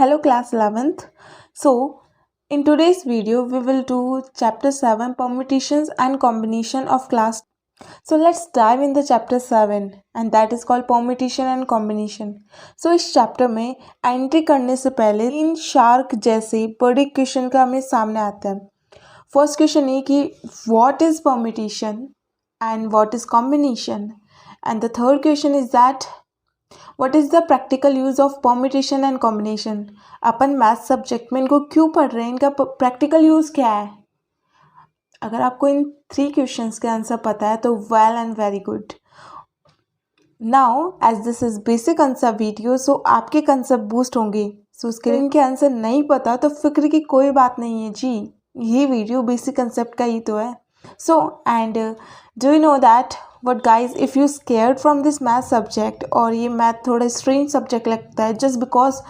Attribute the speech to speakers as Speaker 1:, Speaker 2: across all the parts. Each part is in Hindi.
Speaker 1: Hello class 11th. So in today's video we will do chapter 7 permutations and combination of class. So let's dive in the chapter 7 and that is called permutation and combination. So इस chapter में एंट्री करने से पहले इन शार्क जैसे बड़े क्वेश्चन का हमें सामने आता है. फर्स्ट क्वेश्चन ये कि what is permutation and what is combination, and the third question is that what is the practical use of permutation and combination. Upon math subject में इनको क्यों पढ़ रहे हैं, इनका प्रैक्टिकल यूज़ क्या है. अगर आपको इन 3 क्वेश्चंस के आंसर पता है तो well and very good. Now as this is basic answer video, so आपके कंसेप्ट बूस्ट होंगे. सो उसके इनके आंसर नहीं पता तो फिक्र की कोई बात नहीं है जी, ये वीडियो बेसिक कंसेप्ट का ही तो है. So and do you know that what guys, if you scared from this math subject और ये मैथ थोड़ा स्ट्रेंज सब्जेक्ट लगता है just because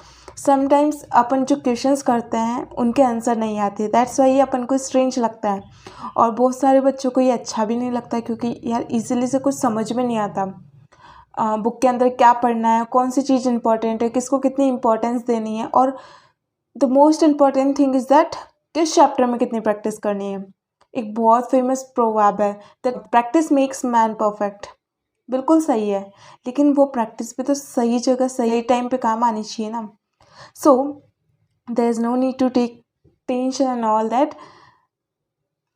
Speaker 1: sometimes अपन जो क्वेश्चंस करते हैं उनके आंसर नहीं आते, दैट्स वाई ये अपन को स्ट्रेंज लगता है. और बहुत सारे बच्चों को ये अच्छा भी नहीं लगता क्योंकि यार इजीली से कुछ समझ में नहीं आता बुक के अंदर क्या पढ़ना है, कौन सी चीज़ इंपॉर्टेंट है, किसको कितनी इंपॉर्टेंस देनी है, और the most important thing is that किस चैप्टर में कितनी प्रैक्टिस करनी है. एक बहुत फेमस प्रोवर्ब है that practice makes man perfect. बिल्कुल सही है, लेकिन वो प्रैक्टिस भी तो सही जगह सही टाइम पे काम आनी चाहिए ना. So there is no need to take tension and all that.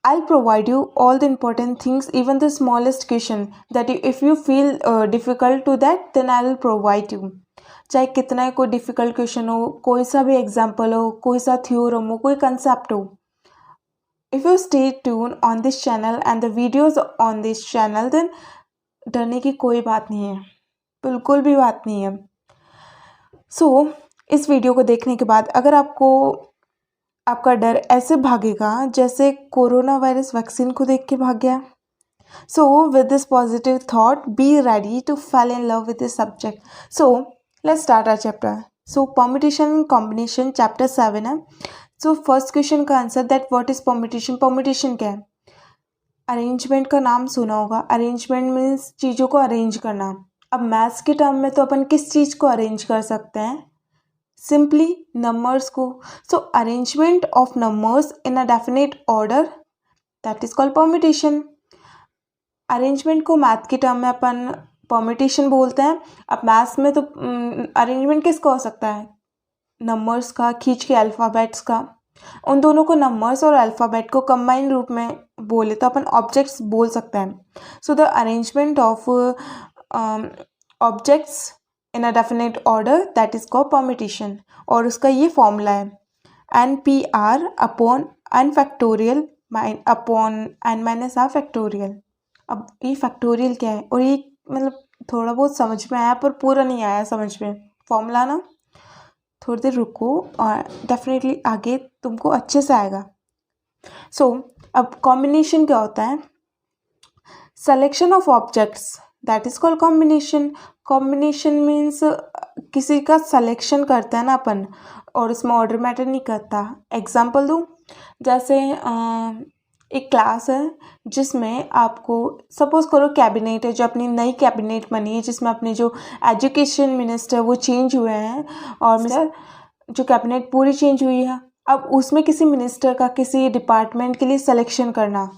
Speaker 1: I'll provide you all the important things, even the smallest question that if you feel difficult to that, then I will provide you. चाहे कितना ही कोई डिफ़िकल्ट क्वेश्चन हो, कोई सा भी एग्जाम्पल हो, कोई सा थ्योरम हो, कोई कंसेप्ट हो. If you stay tuned on this channel and the videos on this channel, then डरने की कोई बात नहीं है, बिल्कुल भी बात नहीं है. सो इस वीडियो को देखने के बाद अगर आपका डर ऐसे भागेगा जैसे कोरोना वायरस वैक्सीन को देख के भाग गया. So with this positive thought be ready to fall in love with this subject. So let's start our chapter. So permutation and combination chapter 7 है. सो फर्स्ट क्वेश्चन का answer that what is permutation. Permutation क्या है? अरेंजमेंट का नाम सुना होगा. अरेंजमेंट मीन्स चीज़ों को अरेंज करना. अब मैथ्स के टर्म में तो अपन किस चीज़ को अरेंज कर सकते हैं? सिंपली नंबर्स को. So arrangement of numbers in a definite order, that is called permutation. Arrangement को मैथ के टर्म में अपन परम्यूटेशन बोलते हैं. अब मैथ्स में तो अरेंजमेंट किसका हो सकता है? नंबर्स का, खींच के अल्फ़ाबेट्स का. उन दोनों को नंबर्स और अल्फ़ाबेट को कंबाइन रूप में बोले तो अपन ऑब्जेक्ट्स बोल सकते हैं. So the arrangement of objects in a definite order, that is called permutation. और उसका ये फॉर्मूला है NPR upon n factorial upon n minus r factorial. अब ये फैक्टोरियल क्या है, और ये मतलब थोड़ा बहुत समझ में आया पर पूरा नहीं आया समझ में फॉर्मूला ना. थोड़ी देर रुको और डेफिनेटली आगे तुमको अच्छे से आएगा. सो अब कॉम्बिनेशन क्या होता है? Selection of objects, that is called combination. Combination means किसी का सिलेक्शन करता है ना अपन, और उसमें ऑर्डर मैटर नहीं करता. एग्जाम्पल दूँ, जैसे एक क्लास है जिसमें आपको सपोज करो कैबिनेट है, जो अपनी नई कैबिनेट बनी है जिसमें अपने जो एजुकेशन मिनिस्टर वो चेंज हुए हैं, और जो कैबिनेट पूरी चेंज हुई है. अब उसमें किसी मिनिस्टर का किसी डिपार्टमेंट के लिए सिलेक्शन करना,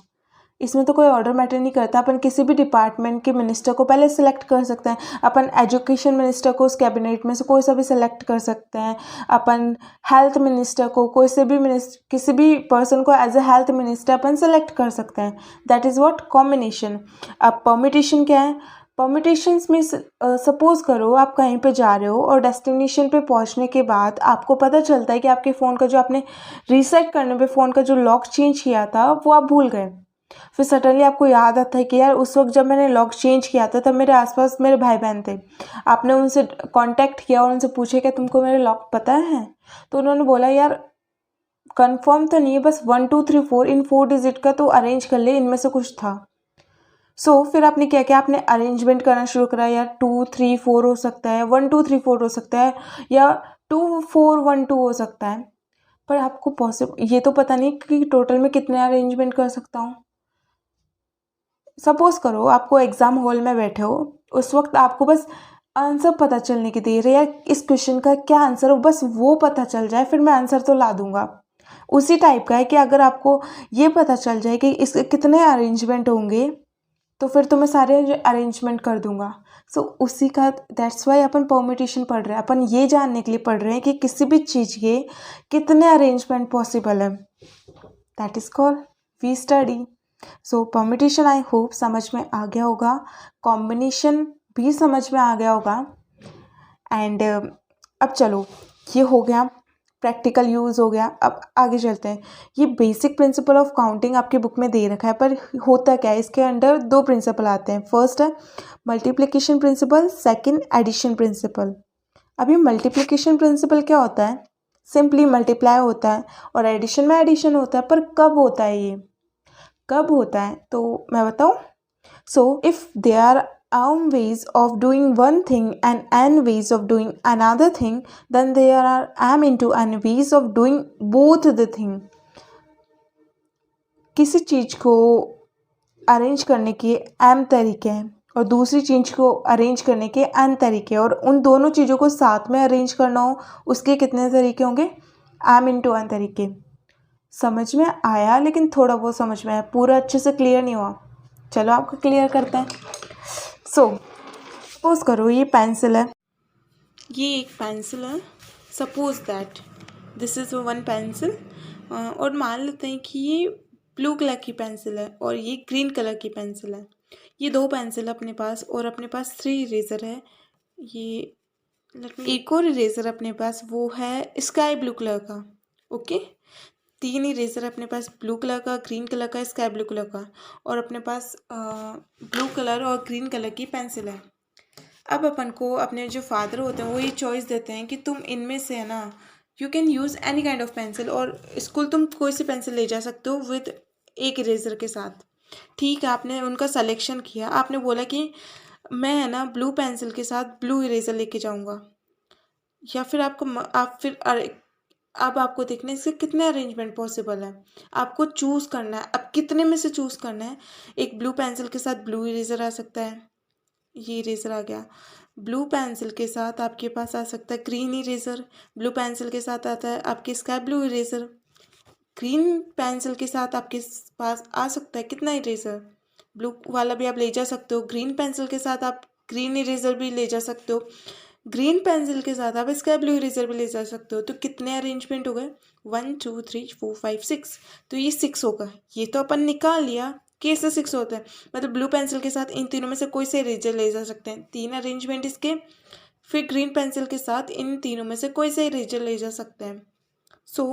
Speaker 1: इसमें तो कोई ऑर्डर मैटर नहीं करता. अपन किसी भी डिपार्टमेंट के मिनिस्टर को पहले सेलेक्ट कर सकते हैं. अपन एजुकेशन मिनिस्टर को उस कैबिनेट में से कोई सा भी सेलेक्ट कर सकते हैं. अपन हेल्थ मिनिस्टर को, कोई से भी किसी भी पर्सन को एज ए हेल्थ मिनिस्टर अपन सेलेक्ट कर सकते हैं. That is what combination. अब परम्यूटेशन क्या है? परम्यूटेशंस में सपोज करो आप कहीं पे जा रहे हो और डेस्टिनेशन पे पहुंचने के बाद आपको पता चलता है कि आपके फ़ोन का जो आपने रीसेट करने पे फ़ोन का जो लॉक चेंज किया था वो आप भूल गए. फिर सडनली आपको याद आता है कि यार उस वक्त जब मैंने लॉक चेंज किया था तब मेरे आसपास मेरे भाई बहन थे. आपने उनसे कांटेक्ट किया और उनसे पूछे क्या तुमको मेरे लॉक पता है? तो उन्होंने बोला यार कंफर्म तो नहीं है, बस 1 2 3 4 इन 4 डिजिट का तो अरेंज कर ले, इनमें से कुछ था. सो फिर आपने क्या किया? आपने अरेंजमेंट करना शुरू करा. यार 2 3 4 हो सकता है, 1 2 3 4 हो सकता है, या 2 4 1 2 हो सकता है. पर आपको पॉसिबल ये तो पता नहीं कि टोटल में कितने अरेंजमेंट कर सकता हूँ. सपोज करो आपको एग्ज़ाम हॉल में बैठे हो, उस वक्त आपको बस आंसर पता चलने की देर है या इस क्वेश्चन का क्या आंसर हो बस वो पता चल जाए, फिर मैं आंसर तो ला दूंगा। उसी टाइप का है कि अगर आपको ये पता चल जाए कि इसके कितने अरेंजमेंट होंगे तो फिर तो मैं सारे अरेंजमेंट कर दूंगा। सो उसी का दैट्स वाई अपन परम्यूटेशन पढ़ रहे हैं, अपन ये जानने के लिए पढ़ रहे हैं कि किसी भी चीज़ के कितने अरेंजमेंट पॉसिबल है। That is called we study. So permutation I hope समझ में आ गया होगा, कॉम्बिनेशन भी समझ में आ गया होगा। एंड अब चलो, ये हो गया प्रैक्टिकल यूज़ हो गया। अब आगे चलते हैं। ये बेसिक प्रिंसिपल ऑफ काउंटिंग आपकी बुक में दे रखा है, पर होता क्या है, इसके अंडर दो प्रिंसिपल आते हैं। फर्स्ट है multiplication principle, second addition principle. अभी मल्टीप्लिकेशन प्रिंसिपल क्या होता है, सिंपली मल्टीप्लाई होता है, और एडिशन में एडिशन होता है। पर कब होता है, ये कब होता है तो मैं बताऊँ। So if they are m ways of doing one thing and n ways of doing another thing, then there are m into n ways of doing both the thing. किसी चीज़ को अरेंज करने के m तरीके हैं और दूसरी चीज़ को अरेंज करने के n तरीके, और उन दोनों चीज़ों को साथ में अरेंज करना हो उसके कितने तरीके होंगे, m into n तरीके। समझ में आया, लेकिन थोड़ा बहुत समझ में आया, पूरा अच्छे से क्लियर नहीं हुआ। चलो आपको क्लियर करते हैं। सपोज करो ये पेंसिल है, ये एक पेंसिल है। Suppose that this is one pencil, और मान लेते हैं कि ये ब्लू कलर की पेंसिल है और ये ग्रीन कलर की पेंसिल है। ये दो पेंसिल अपने पास, और अपने पास 3 इरेज़र है। ये एक और इरेज़र अपने पास, वो है स्काई ब्लू कलर का। ओके, 3 इरेज़र अपने पास, ब्लू कलर का, ग्रीन कलर का, स्काई ब्लू कलर का, और अपने पास ब्लू कलर और ग्रीन कलर की पेंसिल है। अब अपन को अपने जो फादर होते हैं वो ये चॉइस देते हैं कि तुम इनमें से है ना, you can use any kind of pencil, और स्कूल तुम कोई सी पेंसिल ले जा सकते हो विद एक इरेज़र के साथ। ठीक है, आपने उनका सिलेक्शन किया, आपने बोला कि मैं है ना ब्लू पेंसिल के साथ ब्लू इरेज़र लेके जाऊंगा, या फिर अब आपको देखना है इसके कितने अरेंजमेंट पॉसिबल है। आपको चूज़ करना है, अब कितने में से चूज़ करना है। एक ब्लू पेंसिल के साथ ब्लू इरेज़र आ सकता है, ये इरेज़र आ गया। ब्लू पेंसिल के साथ आपके पास आ सकता है ग्रीन इरेज़र। ब्लू पेंसिल के साथ आता है आपके sky blue eraser. Green pencil के साथ आपके पास आ सकता है कितना इरेज़र, ब्लू वाला भी आप ले जा सकते हो। ग्रीन पेंसिल के साथ आप ग्रीन इरेज़र भी ले जा सकते हो। ग्रीन पेंसिल के साथ आप स्काई ब्लू इरेज़र भी ले जा सकते हो। तो कितने अरेंजमेंट हो गए, 1 2 3 4 5 6। तो ये 6 होगा। ये तो अपन निकाल लिया कैसे 6 होता है, मतलब ब्लू पेंसिल के साथ इन तीनों में से कोई से इरेजर ले जा सकते हैं, 3 अरेंजमेंट इसके। फिर ग्रीन पेंसिल के साथ इन तीनों में से कोई से इरेजर ले जा सकते हैं। सो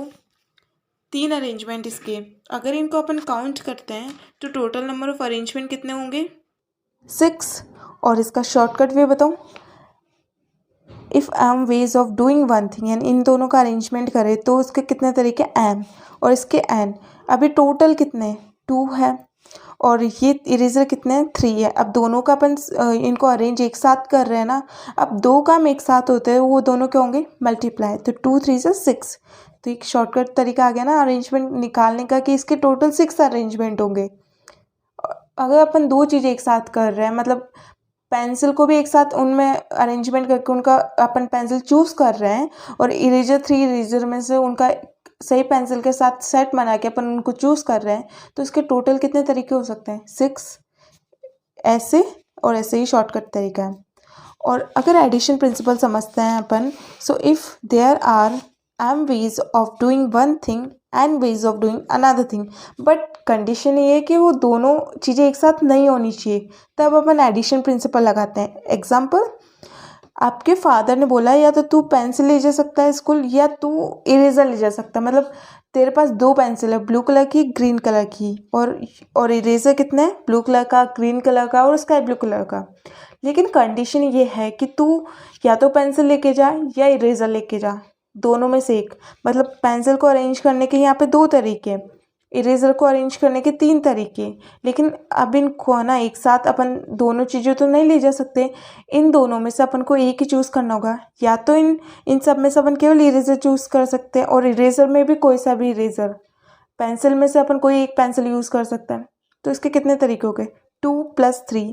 Speaker 1: 3 अरेंजमेंट इसके। अगर इनको अपन काउंट करते हैं तो टोटल नंबर ऑफ अरेंजमेंट कितने होंगे, 6। और इसका शॉर्टकट वे बताऊँ, if M ways of doing one thing, and इन दोनों का अरेंजमेंट करें तो उसके कितने तरीके एम, और इसके एन। अभी टोटल कितने 2 है, और ये इरेज़र कितने 3 है। अब दोनों का अपन इनको अरेंज एक साथ कर रहे हैं ना, अब 2 काम एक साथ होते हैं, वो दोनों क्या होंगे, मल्टीप्लाई। तो 2 3 से 6। तो एक शॉर्टकट तरीका आ गया ना अरेंजमेंट निकालने का, कि इसके टोटल 6 अरेंजमेंट होंगे। अगर अपन 2 चीज़ें एक साथ कर रहे हैं, मतलब पेंसिल को भी एक साथ उनमें अरेंजमेंट करके उनका अपन पेंसिल चूज़ कर रहे हैं, और इरेजर 3 इरेजर में से उनका सही पेंसिल के साथ सेट बना के अपन उनको चूज़ कर रहे हैं, तो इसके टोटल कितने तरीके हो सकते हैं, 6। ऐसे और ऐसे ही शॉर्टकट तरीका है। और अगर एडिशन प्रिंसिपल समझते हैं अपन, so if there are m ways of doing one thing and ways of doing another thing, but condition ये है कि वो दोनों चीज़ें एक साथ नहीं होनी चाहिए, तब अपन एडिशन प्रिंसिपल लगाते हैं। एग्जाम्पल, आपके फादर ने बोला या तो तू पेंसिल ले जा सकता है स्कूल, या तू इरेज़र ले जा सकता है। मतलब तेरे पास 2 पेंसिल है, ब्लू कलर की, ग्रीन कलर की, और इरेज़र कितने हैं, ब्लू कलर का, ग्रीन कलर का और स्काई ब्लू कलर का। लेकिन कंडीशन ये है कि तू या तो पेंसिल लेके जा या इरेज़र लेके जा, दोनों में से एक। मतलब पेंसिल को अरेंज करने के यहाँ पे 2 तरीके, इरेज़र को अरेंज करने के 3 तरीके। लेकिन अब इनको ना एक साथ अपन दोनों चीज़ें तो नहीं ले जा सकते, इन दोनों में से अपन को एक ही चूज़ करना होगा। या तो इन सब में से अपन केवल इरेज़र चूज़ कर सकते हैं, और इरेज़र में भी कोई सा भी इरेज़र। पेंसिल में से अपन कोई एक पेंसिल यूज़ कर सकते हैं। तो इसके कितने तरीके हो गए, 2 + 3,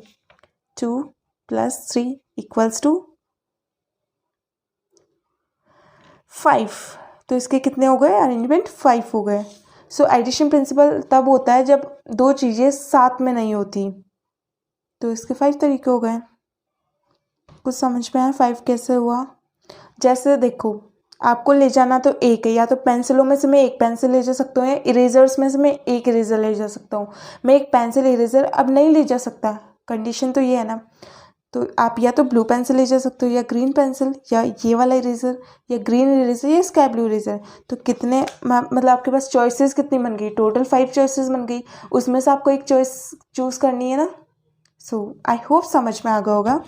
Speaker 1: 2 + 3 = 5, तो इसके कितने हो गए अरेंजमेंट 5 हो गए। सो एडिशन प्रिंसिपल तब होता है जब दो चीज़ें साथ में नहीं होती। तो इसके 5 तरीके हो गए। कुछ समझ में आया 5 कैसे हुआ? जैसे देखो, आपको ले जाना तो एक है, या तो पेंसिलों में से मैं एक पेंसिल ले जा सकता हूँ या इरेजर्स में से मैं एक इरेजर ले जा सकता हूँ। मैं एक पेंसिल इरेजर अब नहीं ले जा सकता, कंडीशन तो ये है ना। तो आप या तो ब्लू पेंसिल ले जा सकते हो या ग्रीन पेंसिल, या ये वाला इरेजर या ग्रीन इरेजर या स्काई ब्लू इरेजर। तो कितने मतलब आपके पास चॉइसेस कितनी बन गई? टोटल 5 चॉइसेस बन गई। उसमें से आपको एक चॉइस चूज़ करनी है ना। सो आई होप समझ में आ गया होगा।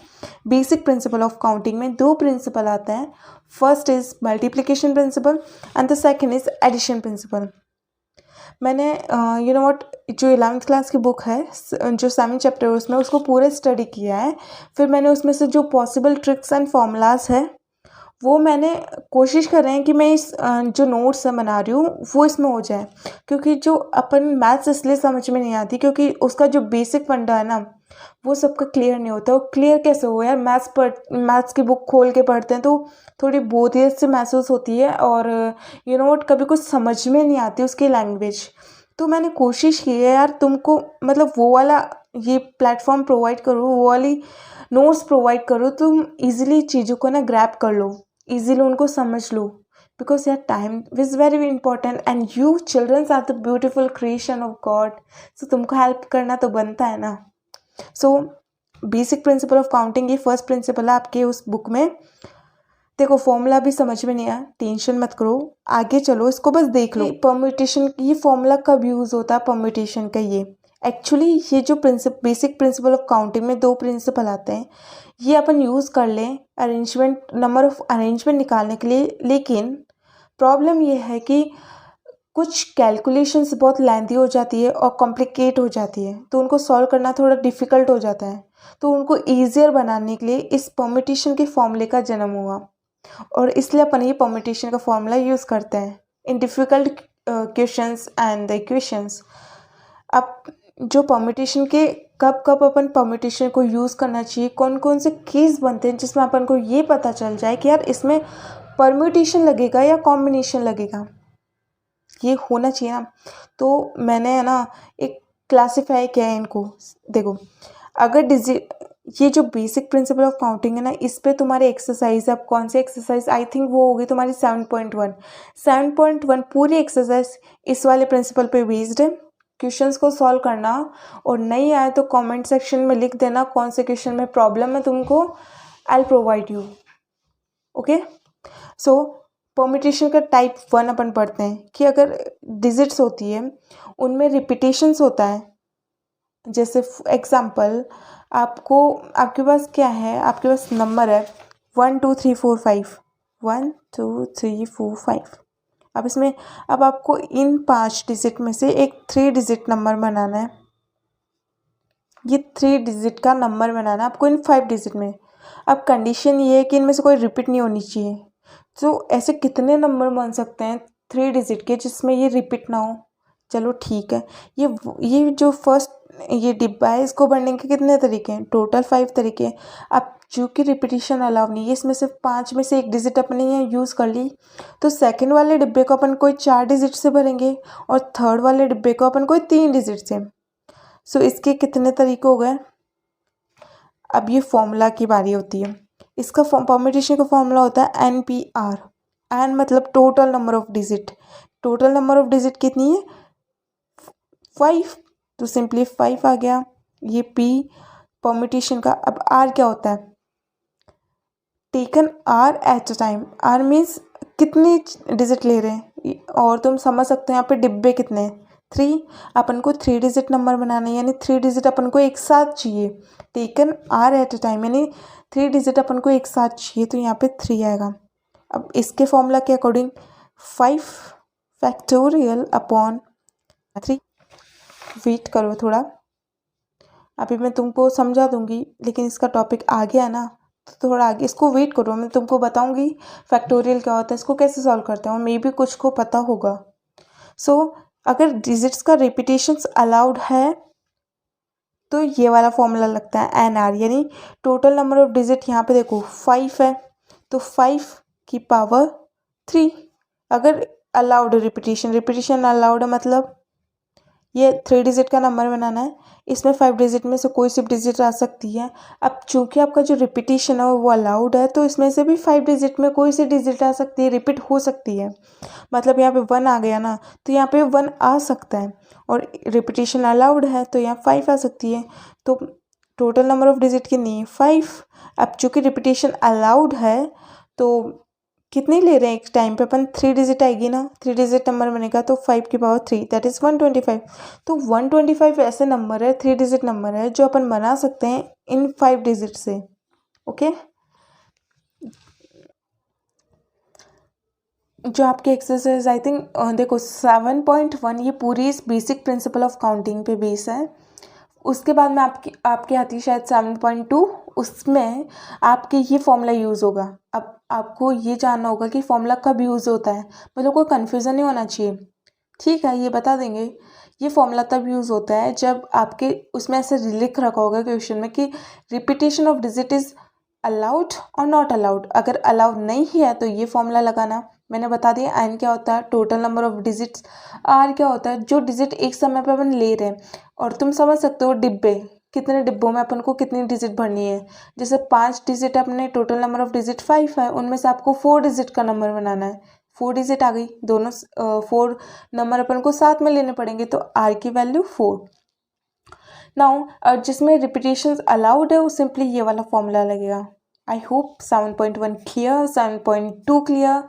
Speaker 1: बेसिक प्रिंसिपल ऑफ काउंटिंग में दो प्रिंसिपल आते हैं। First is multiplication principle and the second is addition principle. मैंने यू नो व्हाट, जो 11th क्लास की बुक है, जो 7 चैप्टर है उसमें, उसको पूरे स्टडी किया है। फिर मैंने उसमें से जो पॉसिबल ट्रिक्स एंड फॉर्मूलाज है वो मैंने कोशिश कर रहे हैं कि मैं इस जो नोट्स बना रही हूँ वो इसमें हो जाए। क्योंकि जो अपन मैथ्स इसलिए समझ में नहीं आती क्योंकि उसका जो बेसिक फंडा है ना वो सबका क्लियर नहीं होता। वो क्लियर कैसे हो यार? मैथ्स की बुक खोल के पढ़ते हैं तो थोड़ी बोरियत से महसूस होती है, और यू नो व्हाट, कभी कुछ समझ में नहीं आती उसकी लैंग्वेज। तो मैंने कोशिश की है यार तुमको, मतलब वो वाला ये प्लेटफॉर्म प्रोवाइड करो, वो वाली नोट्स प्रोवाइड करो, तुम इजीली चीज़ों को ना ग्रैब कर लो, इजीली उनको समझ लो। बिकॉज यार time is very important and you childrens are the beautiful creation of God. So तुमको हेल्प करना तो बनता है ना। So basic principle of counting ये फर्स्ट प्रिंसिपल है आपके उस बुक में। देखो फॉर्मूला भी समझ में नहीं आया, टेंशन मत करो, आगे चलो, इसको बस देख लो। परम्यूटेशन, ये फॉर्मूला कब यूज़ होता है परम्यूटेशन का? ये एक्चुअली ये जो बेसिक प्रिंसिपल ऑफ काउंटिंग में दो प्रिंसिपल आते हैं, ये अपन यूज़ कर लें अरेंजमेंट, नंबर ऑफ अरेंजमेंट निकालने के लिए। लेकिन प्रॉब्लम ये है कि कुछ कैलकुलेशंस बहुत लेंथी हो जाती है और कॉम्प्लिकेट हो जाती है, तो उनको सॉल्व करना थोड़ा डिफ़िकल्ट हो जाता है। तो उनको ईजियर बनाने के लिए इस परम्यूटेशन के फॉर्मूले का जन्म हुआ, और इसलिए अपन ये परम्यूटेशन का फॉर्मूला यूज़ करते हैं in difficult questions and the equations. अब जो परम्यूटेशन के कब कब अपन परम्यूटेशन को यूज़ करना चाहिए, कौन कौन से केस बनते हैं जिसमें अपन को ये पता चल जाए कि यार इसमें परम्यूटेशन लगेगा या कॉम्बिनेशन लगेगा, ये होना चाहिए ना। तो मैंने है ना एक क्लासीफाई किया है इनको। देखो, अगर डिजिट, ये जो बेसिक प्रिंसिपल ऑफ काउंटिंग है ना, इस पे तुम्हारे एक्सरसाइज, अब कौन सी एक्सरसाइज, आई थिंक वो होगी तुम्हारी 7.1। 7.1 पूरी एक्सरसाइज इस वाले प्रिंसिपल पे बेस्ड है। क्वेश्चंस को सॉल्व करना, और नहीं आए तो कमेंट सेक्शन में लिख देना कौन से क्वेश्चन में प्रॉब्लम है तुमको, I will provide you. Okay, so permutation का टाइप 1 अपन पढ़ते हैं कि अगर डिजिट्स होती है उनमें रिपीटेशंस होता है। जैसे एग्जांपल, आपको, आपके पास क्या है, आपके पास नंबर है 1 2 3 4 5, 1 2 3 4 5। अब इसमें, अब आपको इन 5 डिजिट में से एक 3 डिजिट नंबर बनाना है। ये 3 डिजिट का नंबर बनाना है आपको इन 5 डिजिट में। अब कंडीशन ये है कि इनमें से कोई रिपीट नहीं होनी चाहिए। तो ऐसे कितने नंबर बन सकते हैं 3 डिजिट के जिसमें ये रिपीट ना हो? चलो ठीक है, ये जो फर्स्ट ये डिब्बा है, इसको भरने के कितने तरीके हैं? टोटल 5 तरीके हैं। अब चूँकि रिपीटिशन अलाउ नहीं है, इसमें से 5 में से एक डिजिट अपने यहाँ यूज़ कर ली, तो सेकंड वाले डिब्बे को अपन कोई 4 डिजिट से भरेंगे और थर्ड वाले डिब्बे को अपन कोई 3 डिजिट से। सो इसके कितने तरीके हो गए? अब ये फॉर्मूला की बारी होती है। इसका परम्यूटेशन का फॉर्मूला होता है NPR। एन मतलब total number of digit. Total number of digit कितनी है? 5, तो सिंपली 5 आ गया। ये P परम्यूटेशन का। अब R क्या होता है? Taken R at a time. R means कितनी डिजिट ले रहे हैं, और तुम समझ सकते हो यहाँ पे डिब्बे कितने हैं? 3। अपन को 3 डिजिट नंबर बनाना है, यानी 3 डिजिट अपन को एक साथ चाहिए। Taken R at a time यानी 3 डिजिट अपन को एक साथ चाहिए, तो यहाँ पे 3 आएगा। अब इसके फॉर्मूला के अकॉर्डिंग 5 फैक्टोरियल अपॉन 3। वेट करो थोड़ा, अभी मैं तुमको समझा दूंगी, लेकिन इसका टॉपिक आ गया ना, तो थोड़ा आगे इसको वेट करो, मैं तुमको बताऊंगी फैक्टोरियल क्या होता है, इसको कैसे सॉल्व करते हैं, मे बी कुछ को पता होगा। सो अगर डिजिट्स का रिपीटेशंस अलाउड है तो ये वाला फॉर्मूला लगता है NR, यानी टोटल नंबर ऑफ डिजिट। यहाँ पे देखो 5 है, तो 5 की पावर 3। अगर अलाउड रिपीटिशन अलाउड है, मतलब ये 3 डिजिट का नंबर बनाना है, इसमें 5 डिजिट में से कोई सी डिजिट आ सकती है। अब चूंकि आपका जो रिपीटिशन है वो अलाउड है, तो इसमें से भी 5 डिजिट में कोई सी डिजिट आ सकती है, रिपीट हो सकती है। मतलब यहाँ पे 1 आ गया ना, तो यहाँ पे 1 आ सकता है, और रिपीटिशन अलाउड है तो यहाँ 5 आ सकती है। तो टोटल नंबर ऑफ डिजिट कितनी है? 5। अब चूंकि रिपीटिशन अलाउड है तो कितनी ले रहे हैं एक टाइम पे अपन? 3 डिजिट आएगी ना, 3 डिजिट नंबर बनेगा, तो 5 की पावर 3 दैट इज़ 125। तो 125 ऐसे नंबर है, 3 डिजिट नंबर है जो अपन बना सकते हैं इन 5 डिजिट से। ओके, जो आपकी एक्सरसाइज आई थिंक देखो 7.1 ये पूरी इस बेसिक प्रिंसिपल ऑफ काउंटिंग पे बेस है। उसके बाद में आपके आती है शायद 7.2, उसमें आपके ये फॉर्मूला यूज़ होगा। अब आपको ये जानना होगा कि फॉर्मूला कब यूज़ होता है, मतलब कोई कन्फ्यूज़न नहीं होना चाहिए। ठीक है, ये बता देंगे। ये फॉर्मूला तब यूज़ होता है जब आपके उसमें ऐसे लिख रखा होगा क्वेश्चन में कि repetition of digit is allowed और नॉट अलाउड। अगर अलाउड नहीं है तो ये फॉर्मूला लगाना। मैंने बता दिया एन क्या होता है, total number of digits. R क्या होता है, जो डिजिट एक समय पर अपन ले रहे हैं। और तुम समझ सकते हो डिब्बे, कितने डिब्बों में अपन को कितनी डिजिट भरनी है। जैसे 5 डिजिट अपने टोटल नंबर ऑफ डिजिट 5 है, उनमें से आपको 4 डिजिट का नंबर बनाना है। 4 डिजिट आ गई, दोनों 4 नंबर अपन को साथ में लेने पड़ेंगे, तो आर की वैल्यू 4। नाउ जिसमें रिपीटेशन अलाउड है वो सिंपली ये वाला फॉर्मूला लगेगा। I hope 7.1 clear, 7.2 clear.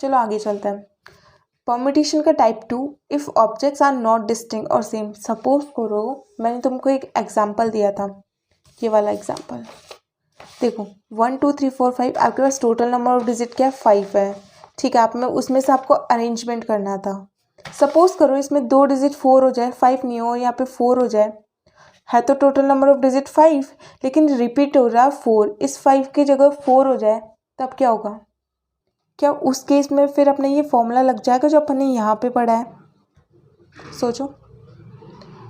Speaker 1: चलो आगे चलते हैं। परम्यूटेशन का type 2, if objects are not distinct और सेम। सपोज करो मैंने तुमको एक एग्जांपल दिया था, ये वाला एग्जांपल देखो 1 2 3 4 5, आपके पास टोटल नंबर ऑफ डिजिट क्या है? 5 है। ठीक है, आप में उसमें से आपको अरेंजमेंट करना था। सपोज करो इसमें 2 डिजिट 4 हो जाए, 5 नहीं हो, यहाँ पे 4 हो जाए। है तो टोटल नंबर ऑफ डिजिट 5, लेकिन रिपीट हो रहा है 4। इस 5 की जगह 4 हो जाए तब क्या होगा? क्या उस केस में फिर अपने ये फॉर्मूला लग जाएगा जो अपन ने यहाँ पे पढ़ा है? सोचो।